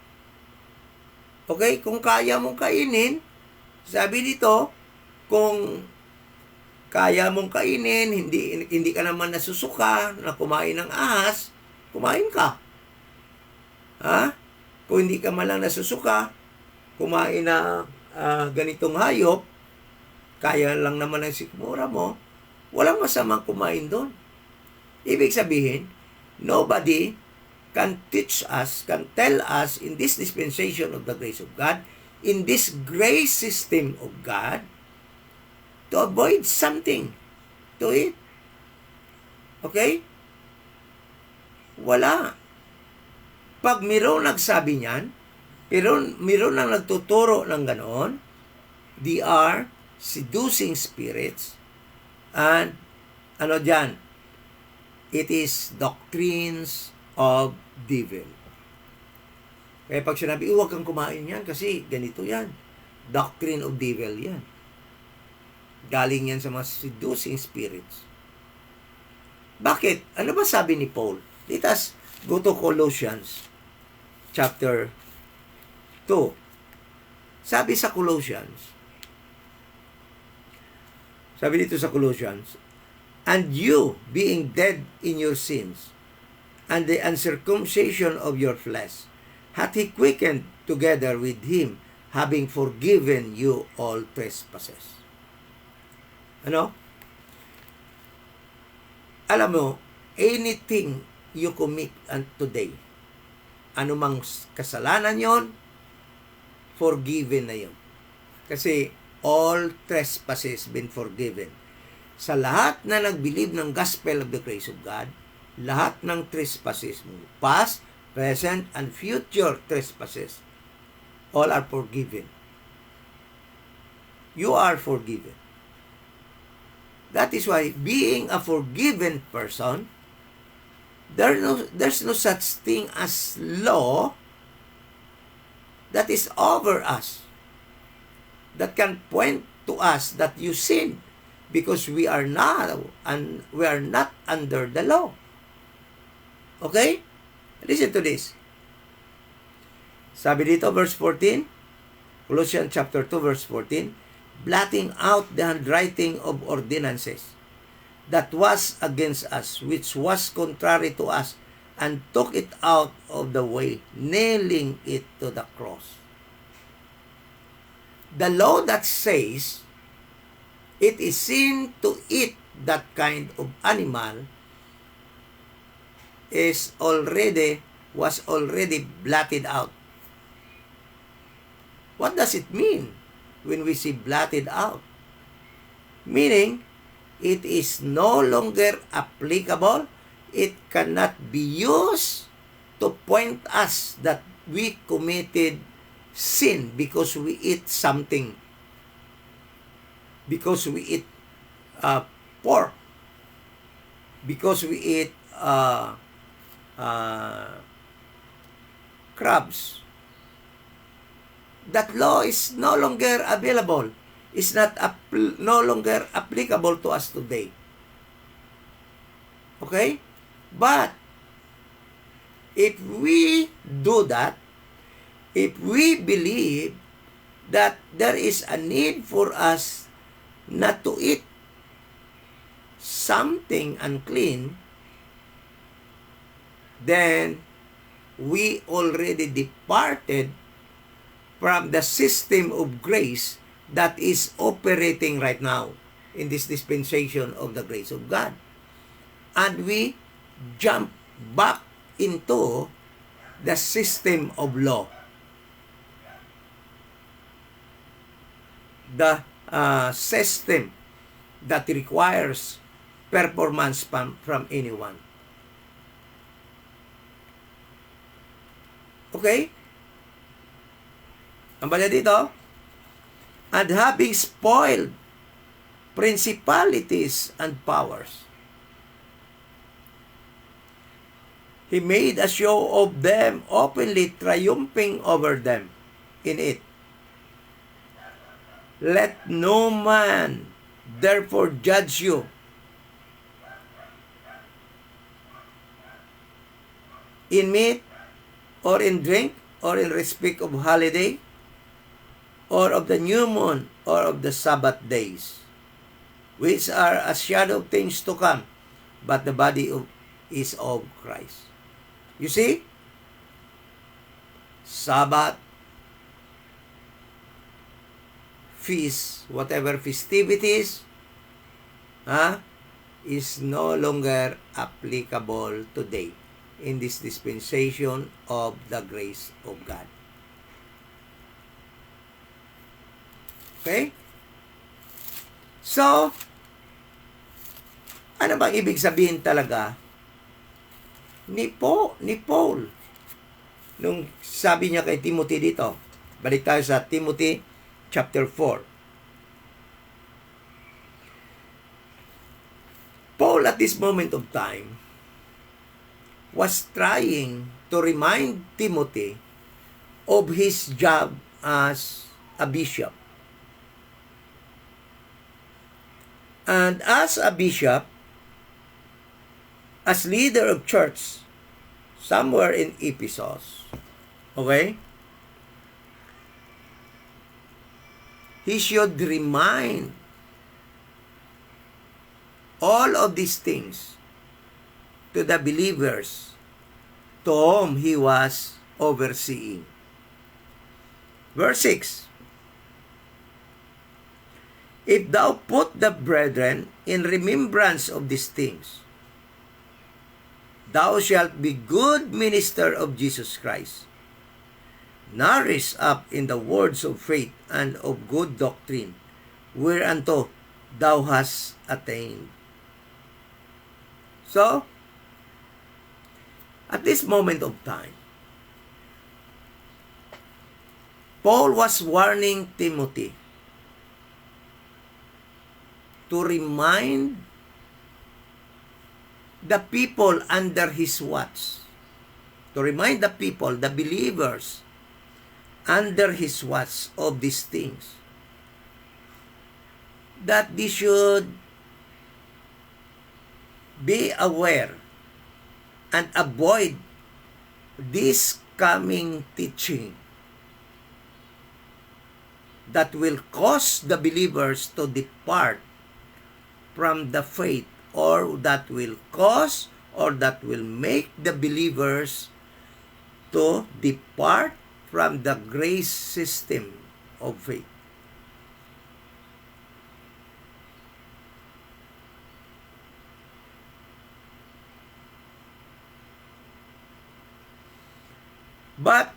S1: Okay? Kung kaya mong kainin, sabi dito, kung kaya mong kainin, hindi ka naman nasusuka na kumain ng ahas, kumain ka. Kung hindi ka malang nasusuka, kumain na ganitong hayop, kaya lang naman ang sikmura mo, walang masamang kumain doon. Ibig sabihin, nobody can teach us, can tell us in this dispensation of the grace of God, in this grace system of God, to avoid something to eat. Okay? Wala. Pag mayroon nagsabi niyan, mayroon nang nagtuturo ng ganoon, they are seducing spirits, and ano dyan? It is doctrines of devil. Kaya pag sinabi, huwag kang kumain yan kasi ganito yan. Doctrine of devil yan. Galing yan sa mga seducing spirits. Bakit? Ano ba sabi ni Paul? Let us go to Colossians chapter 2. Sabi dito sa Colossians, and you, being dead in your sins, and the uncircumcision of your flesh, hath he quickened together with him, having forgiven you all trespasses. Ano? Alam mo, anything you commit today, anumang kasalanan yon, forgiven na yon. Kasi all trespasses been forgiven. Sa lahat na nag-believe ng gospel of the grace of God, lahat ng trespasses mo, past, present, and future trespasses, all are forgiven. You are forgiven. That is why, being a forgiven person, there's no such thing as law that is over us, that can point to us that you sinned, because we are not under the law. Okay? Listen to this. Sabi dito, verse 14, Colossians chapter 2, verse 14, blotting out the handwriting of ordinances that was against us, which was contrary to us, and took it out of the way, nailing it to the cross. The law that says it is sin to eat that kind of animal was already blotted out. What does it mean when we say blotted out? Meaning, it is no longer applicable. It cannot be used to point us that we committed sin because we eat something. Because we eat pork. Because we eat crabs. That law is no longer available. It's no longer applicable to us today. Okay? But if we do that, if we believe that there is a need for us not to eat something unclean, then we already departed from the system of grace that is operating right now in this dispensation of the grace of God. And we jump back into the system of law. The system that requires performance from anyone. Okay? Ang bala dito, and having spoiled principalities and powers, he made a show of them openly, triumphing over them in it. Let no man therefore judge you in meat, or in drink, or in respect of holiday, or of the new moon, or of the Sabbath days, which are a shadow of things to come, but the body is of Christ. You see? Sabbath, feast, whatever festivities, is no longer applicable today in this dispensation of the grace of God. Okay? So, ano bang ibig sabihin talaga ni Paul nung sabi niya kay Timothy dito? Balik tayo sa Timothy chapter 4. Paul at this moment of time was trying to remind Timothy of his job as a bishop. And as a bishop, as leader of church somewhere in Ephesus, Okay? He should remind all of these things to the believers to whom he was overseeing. Verse 6. If thou put the brethren in remembrance of these things, thou shalt be good minister of Jesus Christ, nourished up in the words of faith and of good doctrine, whereunto thou hast attained. So, at this moment of time, Paul was warning Timothy to remind the people under his watch, to remind the people, the believers, under his watch of these things, that they should be aware and avoid this coming teaching that will cause the believers to depart from the faith, or that will cause or that will make the believers to depart from the grace system of faith. But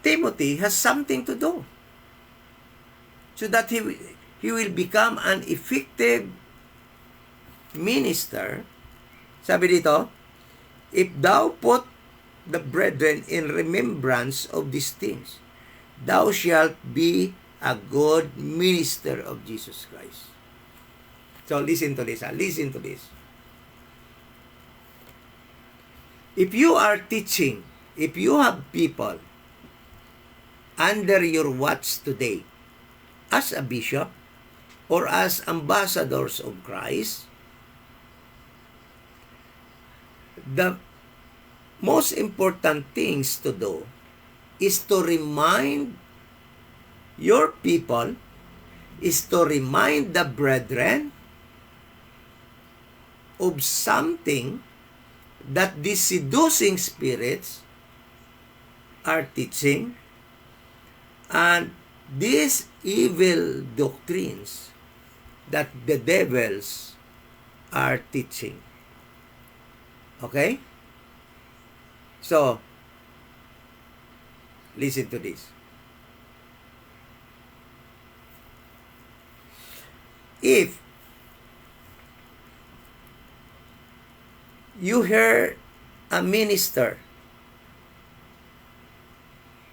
S1: Timothy has something to do so that he will become an effective minister. Sabi dito, if thou put the brethren in remembrance of these things, thou shalt be a good minister of Jesus Christ. So listen to this. Listen to this. If you are teaching, if you have people under your watch today, as a bishop or as ambassadors of Christ, the most important things to do is to remind your people, is to remind the brethren of something that these seducing spirits are teaching, and these evil doctrines that the devils are teaching. Okay? So, listen to this. If you hear a minister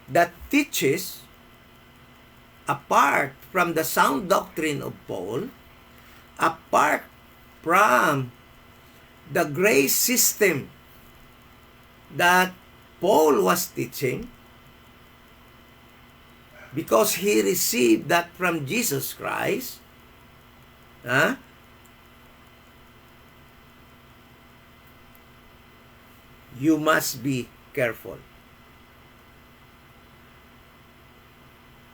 S1: that teaches apart from the sound doctrine of Paul, apart from the grace system that Paul was teaching, because he received that from Jesus Christ, you must be careful.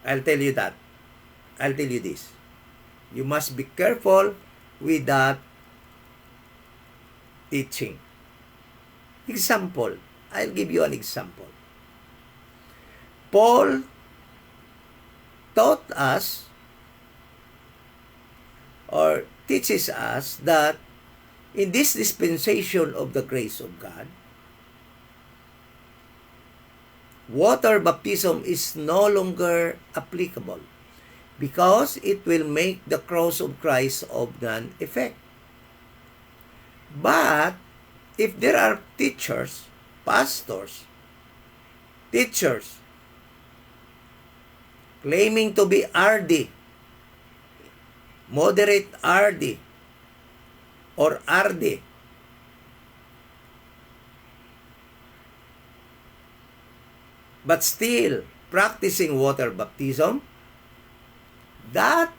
S1: I'll tell you that. I'll tell you this. You must be careful with that teaching. Example. I'll give you an example. Paul taught us or teaches us that in this dispensation of the grace of God, water baptism is no longer applicable because it will make the cross of Christ of none effect. But if there are teachers, pastors, teachers claiming to be RD, moderate RD, or RD, but still practicing water baptism, that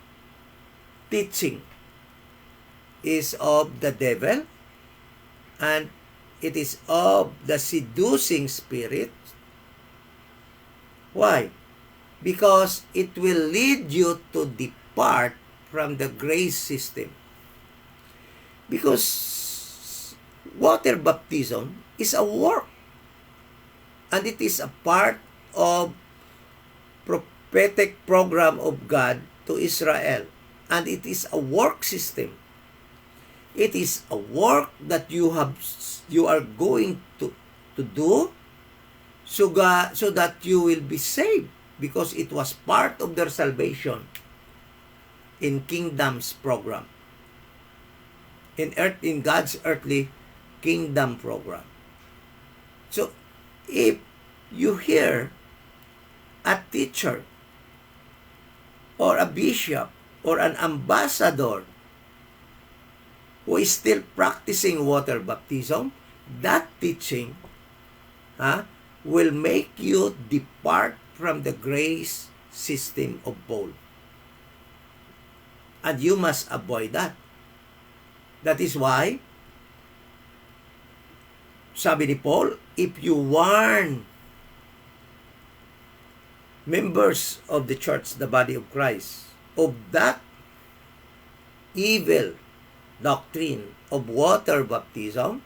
S1: teaching is of the devil, and It is of the seducing spirit. Why? Because it will lead you to depart from the grace system. Because water baptism is a work, and it is a part of prophetic program of God to Israel, and it is a work system. It is a work that you are going to do so that you will be saved, because it was part of their salvation in kingdom's program, in God's earthly kingdom program. So if you hear a teacher or a bishop or an ambassador who is still practicing water baptism, that teaching will make you depart from the grace system of Paul. And you must avoid that. That is why, sabi ni Paul, if you warn members of the church, the body of Christ, of that evil doctrine of water baptism,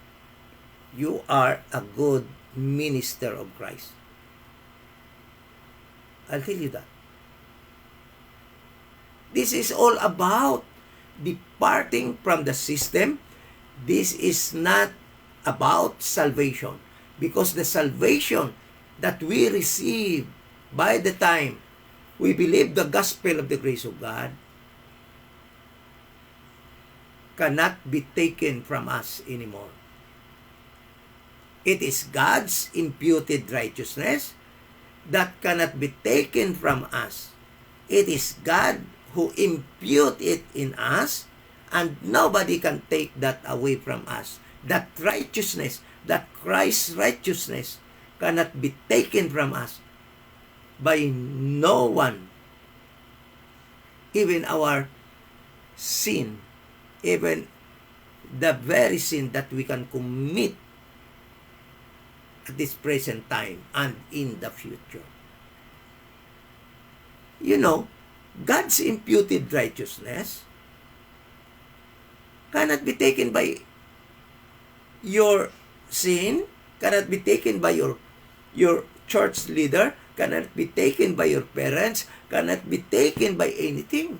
S1: you are a good minister of Christ. I'll tell you that. This is all about departing from the system. This is not about salvation, because the salvation that we receive by the time we believe the gospel of the grace of God cannot be taken from us anymore. It is God's imputed righteousness that cannot be taken from us. It is God who impute it in us, and nobody can take that away from us. That righteousness, that Christ's righteousness, cannot be taken from us by no one. Even our sin, even the very sin that we can commit at this present time and in the future. You know, God's imputed righteousness cannot be taken by your sin, cannot be taken by your church leader, cannot be taken by your parents, cannot be taken by anything.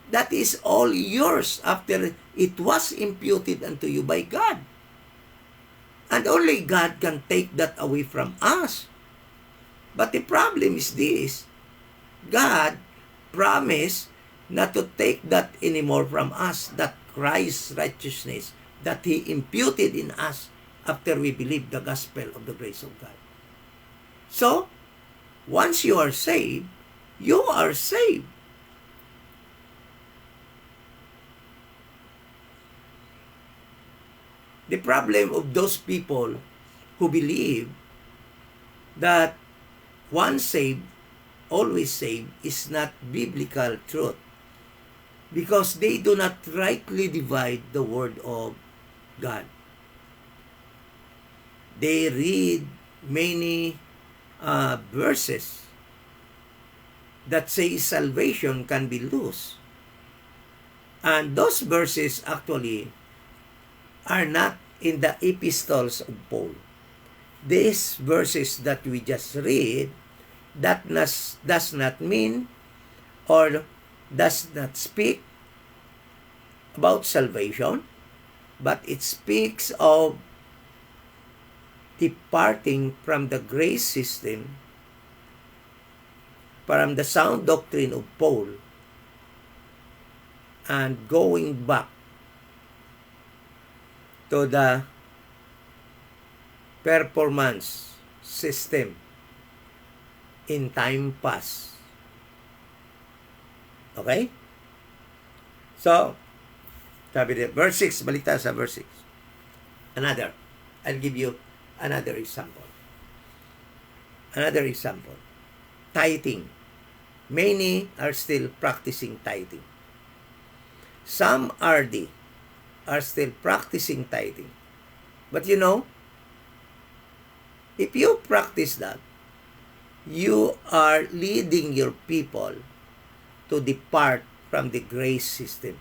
S1: That is all yours after it was imputed unto you by God. And only God can take that away from us. But the problem is this: God promised not to take that anymore from us, that Christ's righteousness that He imputed in us after we believe the gospel of the grace of God. So, once you are saved, you are saved. The problem of those people who believe that once saved, always saved is not biblical truth, because they do not rightly divide the word of God. They read many verses that say salvation can be lost. And those verses actually are not in the epistles of Paul. These verses that we just read, that does not mean or does not speak about salvation, but it speaks of departing from the grace system, from the sound doctrine of Paul, and going back to the performance system in time past. Okay? So, sabi din, verse 6, balita sa verse 6. I'll give you another example. Another example. Tithing. Many are still practicing tithing. Some are still practicing tithing. But if you practice that, you are leading your people to depart from the grace system.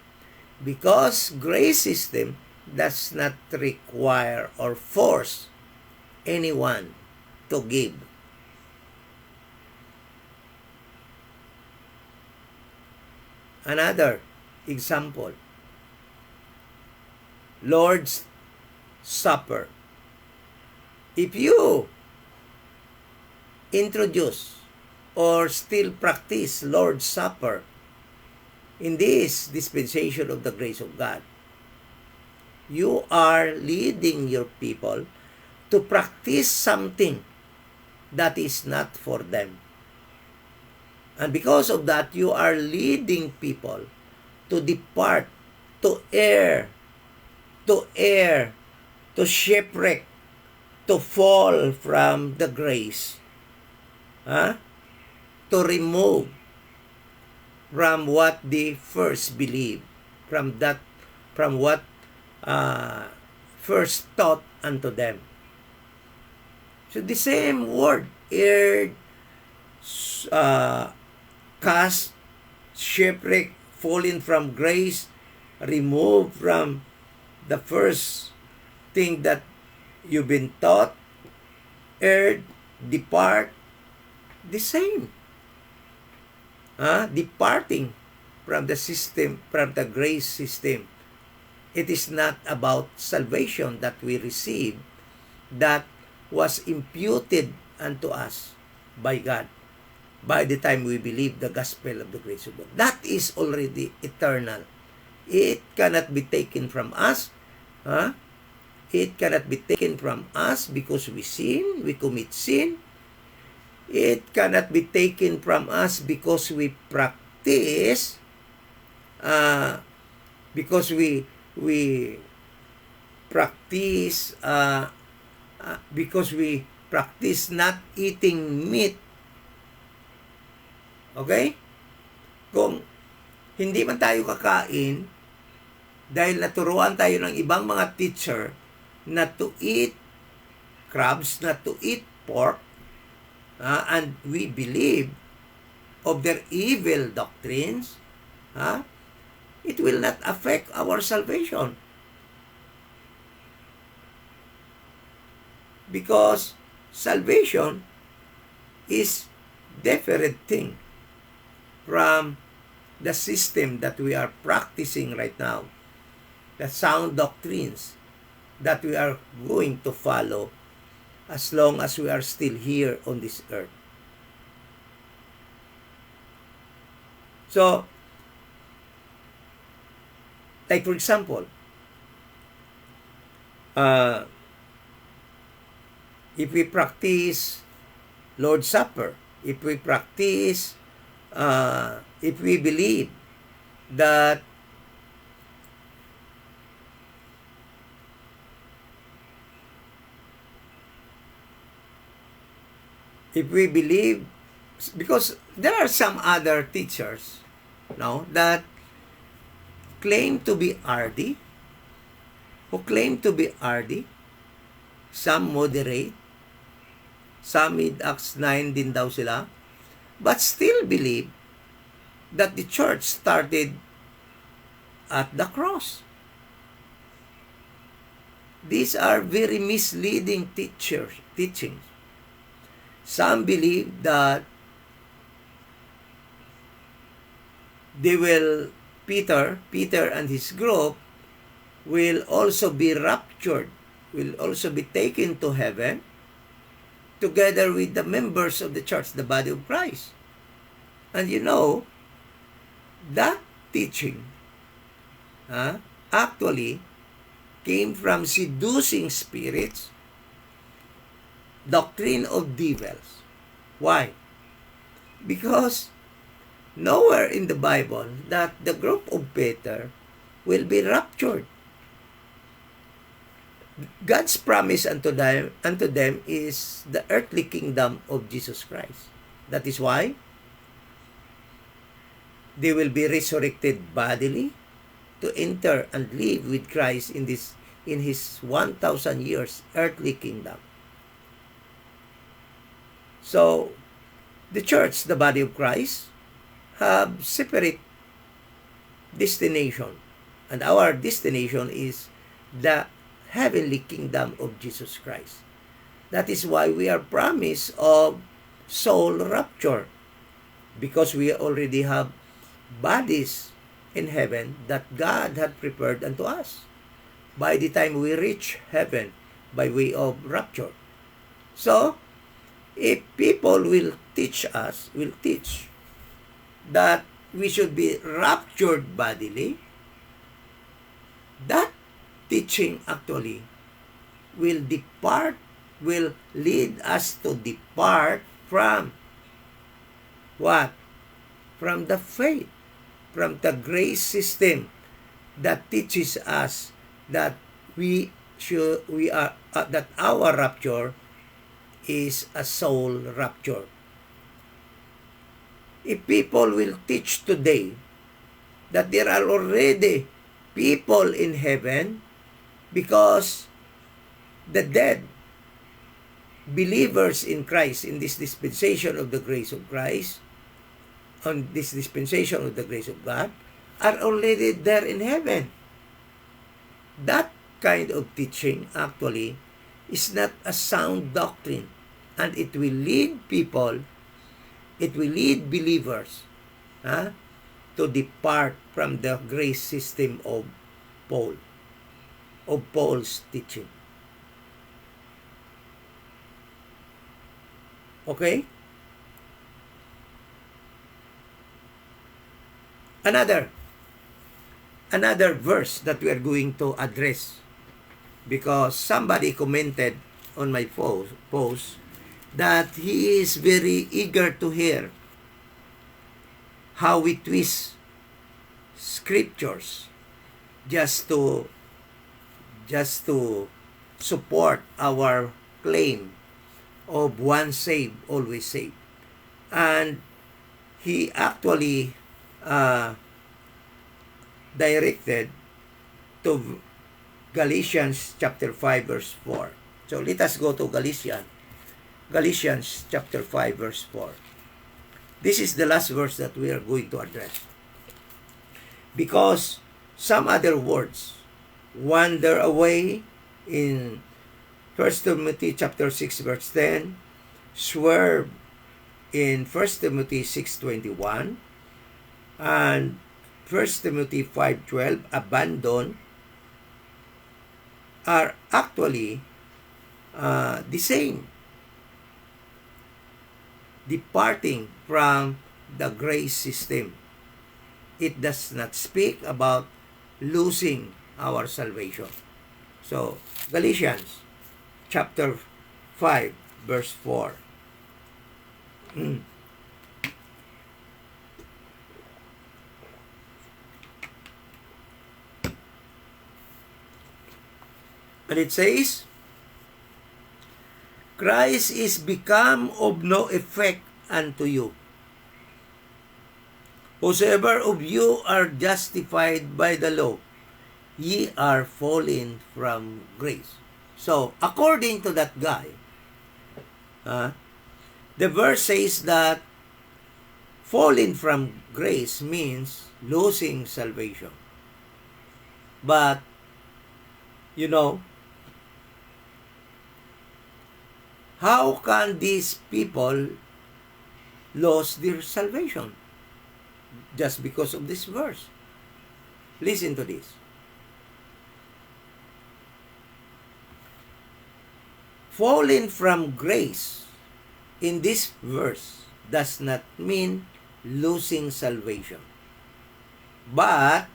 S1: Because grace system does not require or force anyone to give. Another example, Lord's Supper. If you introduce or still practice Lord's Supper in this dispensation of the grace of God, you are leading your people to practice something that is not for them. And because of that, you are leading people to depart, to err, to shipwreck, to fall from the grace, to remove from what they first believed, from what first taught unto them. So the same word, erred, cast, shipwreck, fallen from grace, removed from the first thing that you've been taught, erred, depart, the same. Departing from the system, from the grace system. It is not about salvation that we receive that was imputed unto us by God by the time we believe the gospel of the grace of God. That is already eternal. It cannot be taken from us. It cannot be taken from us because we sin, we commit sin. It cannot be taken from us because we practice, because we practice, because we practice not eating meat. Okay? Kung hindi man tayo kakain, dahil naturuan tayo ng ibang mga teacher not to eat crabs, not to eat pork, and we believe of their evil doctrines, it will not affect our salvation. Because salvation is different thing from the system that we are practicing right now, the sound doctrines that we are going to follow as long as we are still here on this earth. So, like for example, if we practice Lord's Supper, if we practice, if we believe that because there are some other teachers that claim to be RD, some moderate, some mid-Acts 9 din daw sila, but still believe that the church started at the cross. These are very misleading teachings. Some believe that Peter and his group will also be raptured, will also be taken to heaven together with the members of the church, the body of Christ. And that teaching actually came from seducing spirits, doctrine of devils. Why? Because nowhere in the Bible that the group of Peter will be raptured. God's promise unto them is the earthly kingdom of Jesus Christ. That is why they will be resurrected bodily to enter and live with Christ in this in His 1,000 years earthly kingdom. So, the church, the body of Christ, have separate destination. And our destination is the heavenly kingdom of Jesus Christ. That is why we are promised of soul rapture, because we already have bodies in heaven that God had prepared unto us by the time we reach heaven by way of rapture. So, if people will teach that we should be raptured bodily, that teaching actually will lead us to depart from what? From the faith, from the grace system that teaches us that that our rapture is a soul rapture. If people will teach today that there are already people in heaven because the dead believers in Christ, in this dispensation of the grace of Christ, on this dispensation of the grace of God, are already there in heaven. That kind of teaching actually is not a sound doctrine, and it will lead people, it will lead believers to depart from the grace system of Paul's teaching. Okay? Another verse that we are going to address, because somebody commented on my post that he is very eager to hear how we twist scriptures just to support our claim of once saved, always saved. And he actually directed to Galatians chapter 5 verse 4. So let us go to Galatians chapter 5 verse 4. This is the last verse that we are going to address, because some other words wander away in 1 Timothy chapter 6 verse 10, swerve in 1 Timothy 6:21, and 1 Timothy 5:12, abandon, are actually the same. Departing from the grace system. It does not speak about losing our salvation. So, Galatians chapter 5 verse 4. And it says, Christ is become of no effect unto you. Whosoever of you are justified by the law, ye are fallen from grace. So, according to that guy, the verse says that falling from grace means losing salvation. But, how can these people lose their salvation just because of this verse? Listen to this. Falling from grace in this verse does not mean losing salvation. But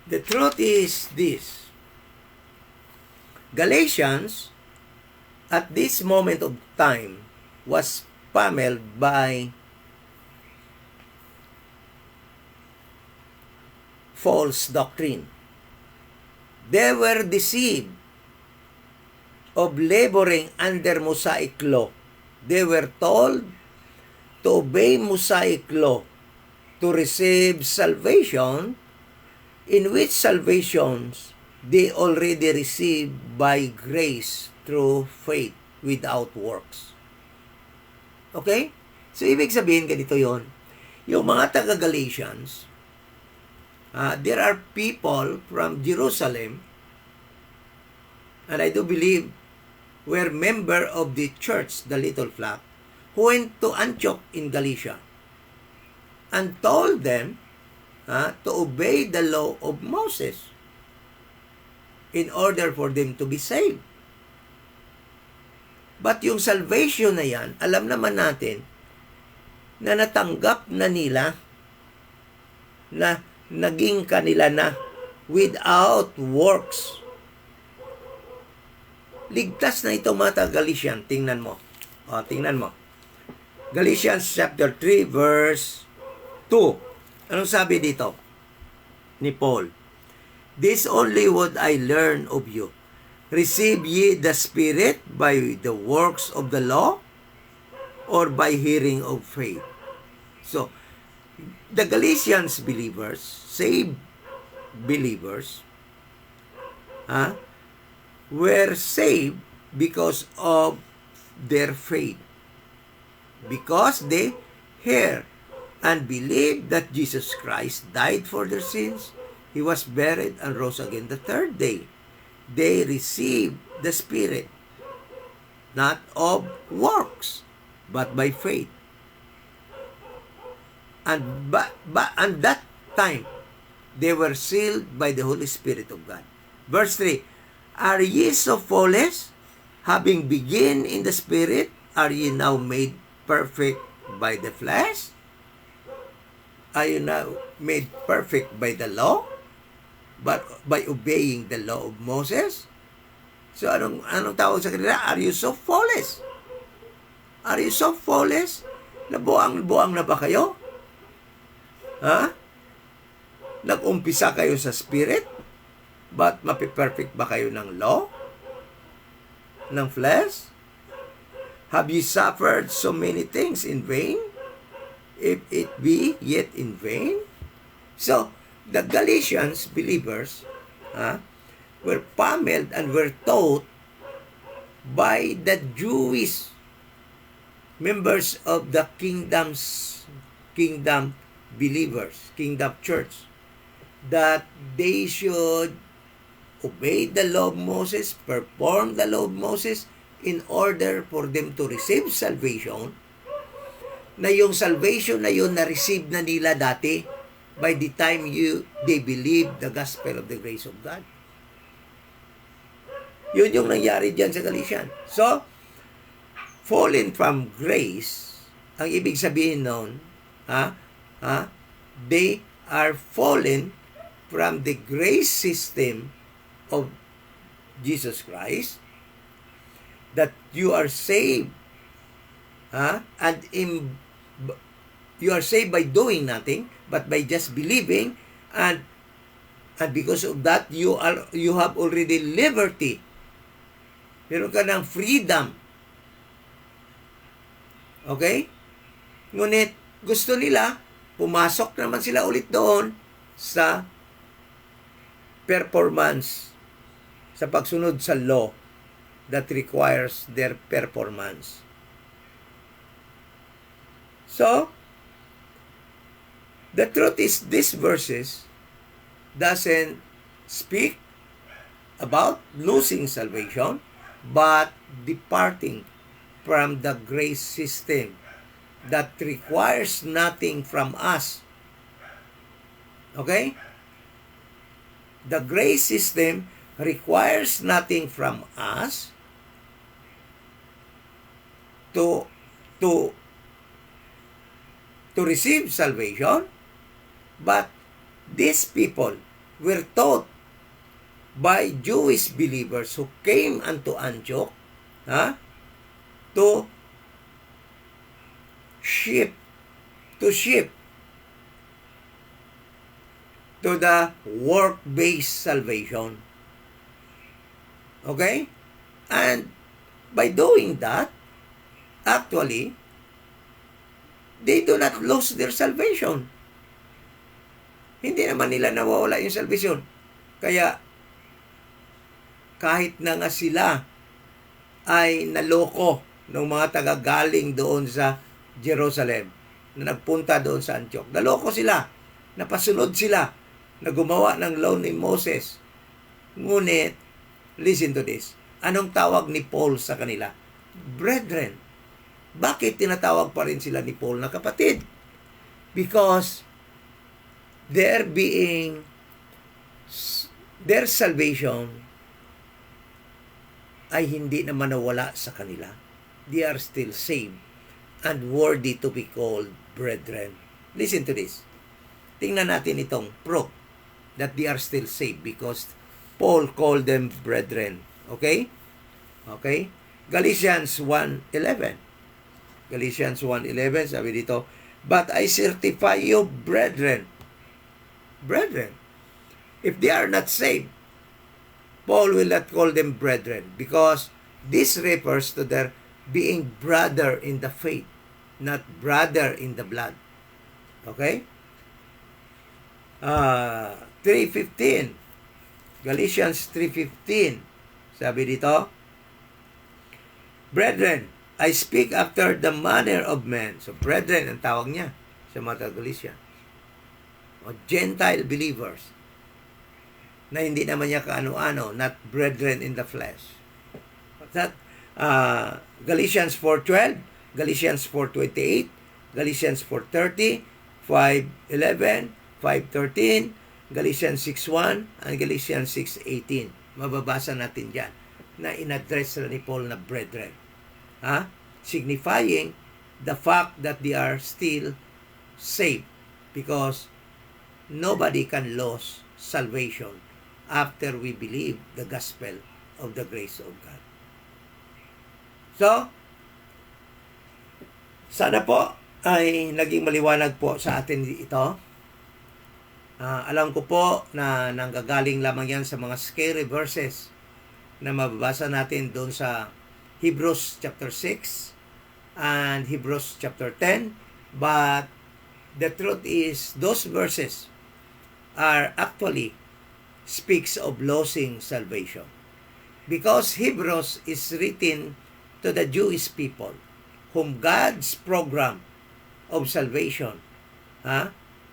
S1: the truth is this. Galatians, at this moment of time, was pummeled by false doctrine. They were deceived of laboring under Mosaic law. They were told to obey Mosaic law to receive salvation in which salvations they already received by grace through faith without works. Okay? So, ibig sabihin, ganito yon. Yung mga taga-Galatians, there are people from Jerusalem, and I do believe were member of the church, the Little Flock, who went to Antioch in Galatia and told them to obey the law of Moses in order for them to be saved. But yung salvation na yan, alam naman natin na natanggap na nila, na naging kanila na without works. Ligtas na ito mga Galatian. Tingnan mo. Tingnan mo. Galatians chapter 3 verse 2. Anong sabi dito ni Paul? This only would I learn of you. Receive ye the Spirit by the works of the law or by hearing of faith? So, the Galatians believers, saved believers, were saved because of their faith. Because they hear and believe that Jesus Christ died for their sins, He was buried and rose again the third day. They received the Spirit, not of works, but by faith. And that time, they were sealed by the Holy Spirit of God. Verse 3, are ye so flawless? Having begun in the Spirit, are ye now made perfect by the flesh? Are you now made perfect by the law? But by obeying the law of Moses? So anong tawag sa kanila? Are you so flawless? Are you so flawless? Nabuang na ba kayo? Nag-umpisa kayo sa Spirit? But mapiperfect ba kayo ng law? Ng flesh? Have you suffered so many things in vain? If it be yet in vain? So, the Galatians believers were pummeled and were taught by the Jewish members of the kingdom believers, kingdom church, that they should obey the law of Moses, perform the law of Moses in order for them to receive salvation, na yung salvation na yun na-receive na nila dati by the time they believe the gospel of the grace of God. Yun yung nangyari dyan sa Galatian. So, fallen from grace, ang ibig sabihin nun, they are fallen from the grace system of Jesus Christ, that you are saved, and you are saved by doing nothing, but by just believing, and because of that, you have already liberty. Meron ka ng freedom. Okay? Ngunit, gusto nila, pumasok naman sila ulit doon sa performance, sa pagsunod sa law that requires their performance. So, the truth is, these verses doesn't speak about losing salvation, but departing from the grace system that requires nothing from us. Okay? The grace system requires nothing from us to receive salvation, but these people were taught by Jewish believers who came unto Antioch to shift to the work-based salvation. Okay? And by doing that, actually, they do not lose their salvation. Hindi naman nila nawawala yung salvation. Kaya kahit na nga sila ay naloko ng mga tagagaling doon sa Jerusalem na nagpunta doon sa Antioch. Naloko sila, napasunod sila, na gumawa ng law ni Moses. Ngunit, listen to this, anong tawag ni Paul sa kanila? Brethren. Bakit tinatawag pa rin sila ni Paul na kapatid? Because their salvation ay hindi naman nawala sa kanila. They are still saved and worthy to be called brethren. Listen to this. Tingnan natin itong proof that they are still saved because Paul called them brethren. Okay? Okay? Galatians 1:11. Galatians 1:11, sabi dito, but I certify you, brethren. Brethren. If they are not saved, Paul will not call them brethren because this refers to their being brother in the faith, not brother in the blood. Okay? 3:15. Galatians 3:15. Sabi dito, brethren, I speak after the manner of men. So, brethren, ang tawag niya sa mga Galatians. O Gentile believers na hindi naman niya kaano-ano, not brethren in the flesh. That Galatians 4:12, Galatians 4:28, Galatians 4:30, 5:11, 5:13, Galatians 6:1, and Galatians 6:18. Mababasa natin diyan na in-address sila ni Paul na brethren. Signifying the fact that they are still saved because nobody can lose salvation after we believe the gospel of the grace of God. So, sana po ay naging maliwanag po sa atin ito. Alam ko po na nanggagaling lamang yan sa mga scary verses na mababasa natin doon sa Hebrews chapter 6 and Hebrews chapter 10. But the truth is, those verses are actually speaks of losing salvation. Because Hebrews is written to the Jewish people whom God's program of salvation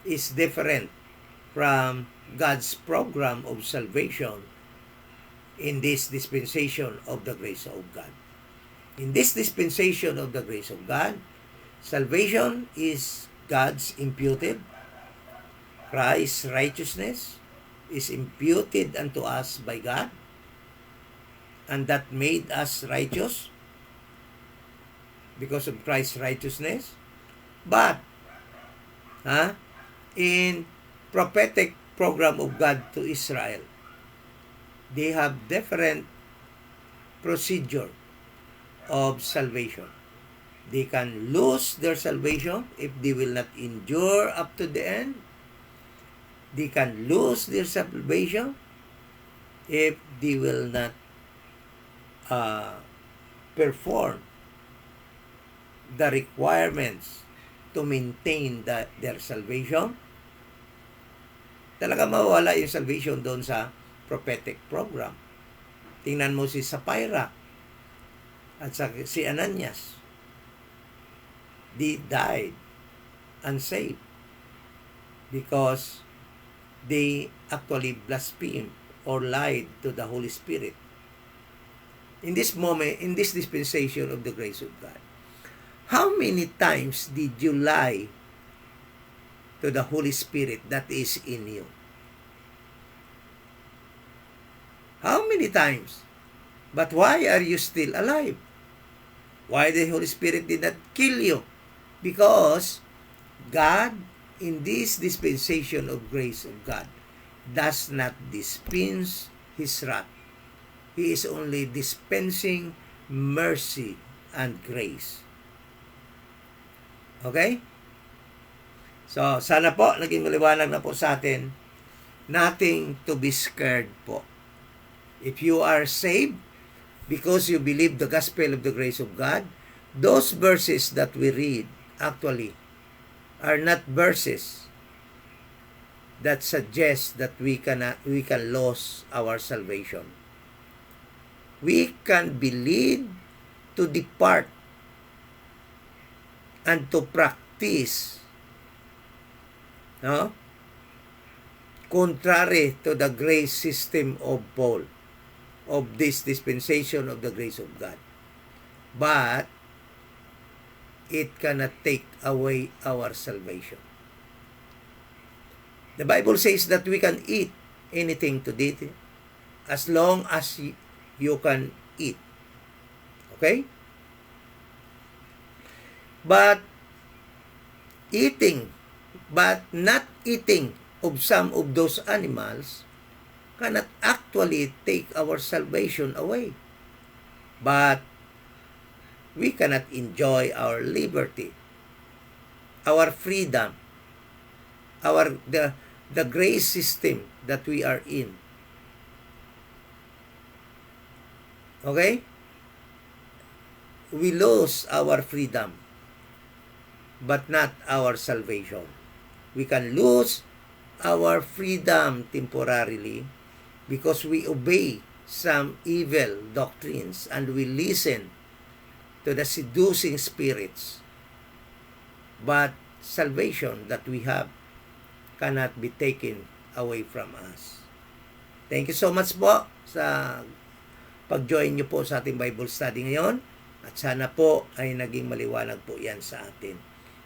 S1: is different from God's program of salvation in this dispensation of the grace of God. In this dispensation of the grace of God, salvation is God's imputed. Christ's righteousness is imputed unto us by God, and that made us righteous because of Christ's righteousness. But in prophetic program of God to Israel, they have different procedure of salvation. They can lose their salvation if they will not endure up to the end. They can lose their salvation if they will not perform the requirements to maintain their salvation. Talaga mawawala yung salvation doon sa prophetic program. Tingnan mo si Sapphira at si Ananias. They died unsaved because they actually blasphemed or lied to the Holy Spirit. In this moment, in this dispensation of the grace of God, how many times did you lie to the Holy Spirit that is in you? How many times? But why are you still alive? Why the Holy Spirit did not kill you? Because God, in this dispensation of grace of God, does not dispense His wrath. He is only dispensing mercy and grace. Okay? So, sana po, naging maliwanag na po sa atin, nothing to be scared po. If you are saved, because you believe the gospel of the grace of God, those verses that we read, actually, are not verses that suggests that we can lose our salvation. We can be led to depart and to practice, no? Contrary to the grace system of Paul, of this dispensation of the grace of God. But it cannot take away our salvation. The Bible says that we can eat anything today as long as you can eat. Okay? But not eating of some of those animals cannot actually take our salvation away. But we cannot enjoy our liberty, our freedom, the grace system that we are in. Okay? We lose our freedom, but not our salvation. We can lose our freedom temporarily because we obey some evil doctrines and we listen to the seducing spirits. But salvation that we have cannot be taken away from us. Thank you so much po sa pag-join nyo po sa ating Bible study ngayon. At sana po ay naging maliwanag po yan sa atin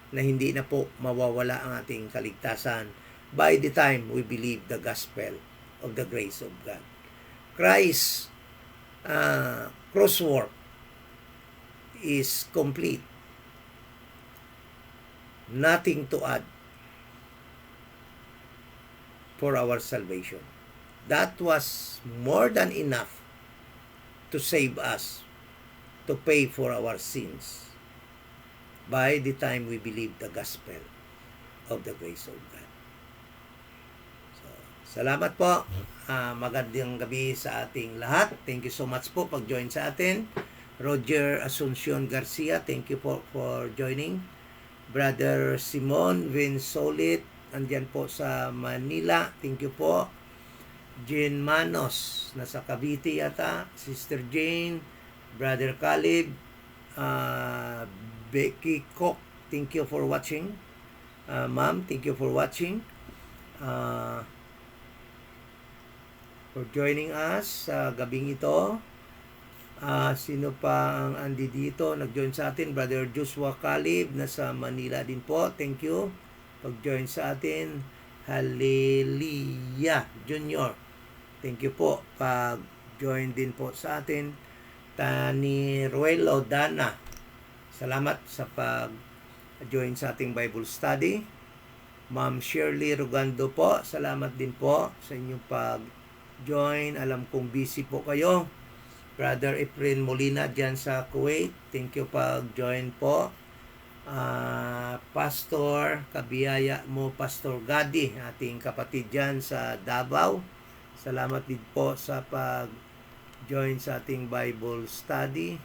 S1: na hindi na po mawawala ang ating kaligtasan by the time we believe the gospel of the grace of God. Christ's crosswork is complete. Nothing to add for our salvation. That was more than enough to save us, to pay for our sins by the time we believe the gospel of the grace of God. So, salamat po. Magandang gabi sa ating lahat. Thank you so much po pag-join sa atin. Roger Asuncion Garcia, thank you for joining. Brother Simon Vinsolit, andyan po sa Manila, thank you po. Jane Manos, nasa Cavite yata. Sister Jane, Brother Caleb, Becky Cook, thank you for watching. Ma'am, thank you for watching. For joining us sa gabing ito. Sino pa ang andi dito? Nag-join sa atin. Brother Joshua Caleb, nasa Manila din po. Thank you. Pag-join sa atin. Hallelujah Junior. Thank you po. Pag-join din po sa atin. Tani Ruelo Dana. Salamat sa pag-join sa ating Bible study. Ma'am Shirley Rugando po. Salamat din po sa inyong pag-join. Alam kong busy po kayo. Brother Efren Molina dyan sa Kuwait. Thank you pag-join po. Pastor, kabiyaya mo Pastor Gadi, ating kapatid dyan sa Davao. Salamat din po sa pag-join sa ating Bible study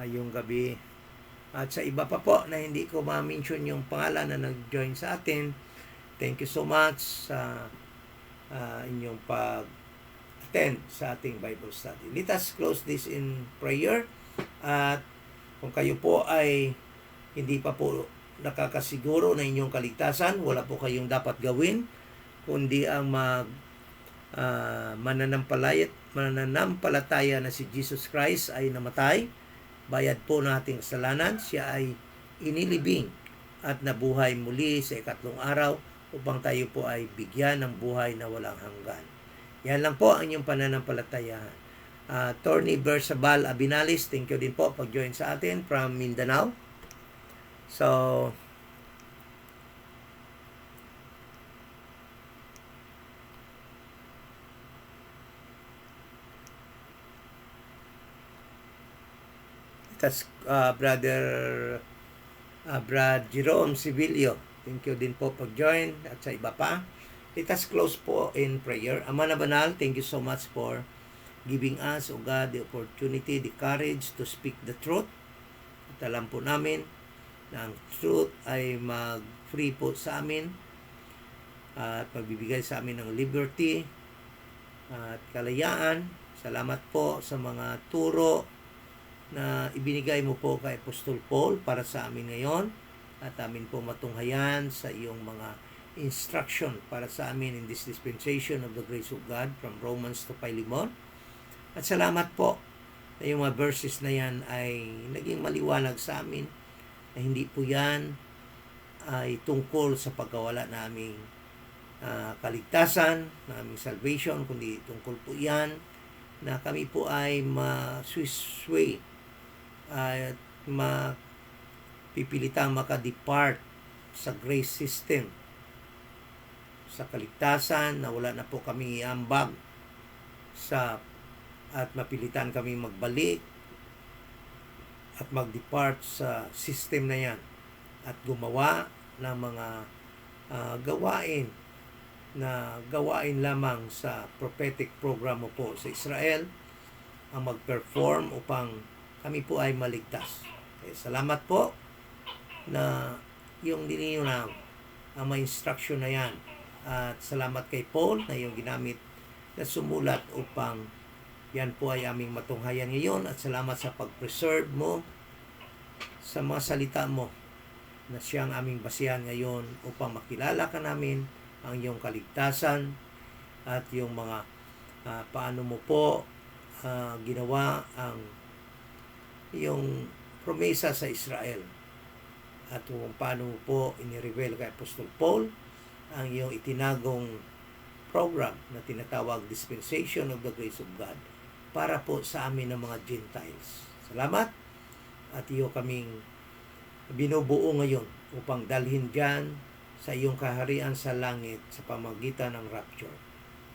S1: ngayong gabi. At sa iba pa po na hindi ko ma-mention yung pangalan na nag-join sa atin, thank you so much sa inyong attend sa ating Bible study. Let us close this in prayer. At kung kayo po ay hindi pa po nakakasiguro na inyong kaligtasan, wala po kayong dapat gawin, kundi ang mananampalataya na si Jesus Christ ay namatay, bayad po ng ating kasalanan, siya ay inilibing at nabuhay muli sa ikatlong araw upang tayo po ay bigyan ng buhay na walang hanggan. Yan lang po ang inyong pananampalataya. Tony Bersabal Abinalis, thank you din po pag-join sa atin from Mindanao. So, that's Brother Brad Jerome Civilio. Thank you din po pag-join at sa iba pa. Let us close po in prayer. Ama na banal, thank you so much for giving us, O God, the opportunity, the courage to speak the truth. At alam po namin na ang truth ay mag-free po sa amin. at magbibigay sa amin ng liberty at kalayaan. Salamat po sa mga turo na ibinigay mo po kay Apostol Paul para sa amin ngayon, at amin po matunghayan sa iyong mga instruction para sa amin in this dispensation of the grace of God from Romans to Philemon. At salamat po na yung mga verses na yan ay naging maliwanag sa amin na hindi po yan ay tungkol sa pagkawala naming kaligtasan, naming salvation, kundi tungkol po yan na kami po ay ma-sway at mapipilitang makadepart sa grace system, sa kaligtasan, na wala na po kami iambag at mapilitan kami magbalik at mag-depart sa system na yan at gumawa ng mga gawain lamang sa prophetic program mo po sa Israel, ang mag-perform upang kami po ay maligtas. Salamat po na yung dininaw ang mga instruction na yan, at salamat kay Paul na yung ginamit na sumulat upang yan po ay aming matunghayan ngayon, at salamat sa pag-preserve mo sa mga salita mo na siyang aming basihan ngayon upang makilala ka namin ang iyong kaligtasan at yung mga paano mo po ginawa ang iyong promesa sa Israel, at kung paano mo po inireveal kay Apostol Paul ang iyong itinagong program na tinatawag Dispensation of the Grace of God para po sa amin ng mga Gentiles. Salamat, at iyo kaming binubuo ngayon upang dalhin dyan sa iyong kaharian sa langit sa pamagitan ng rapture.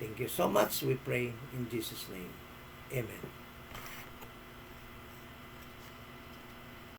S1: Thank you so much. We pray in Jesus' name. Amen.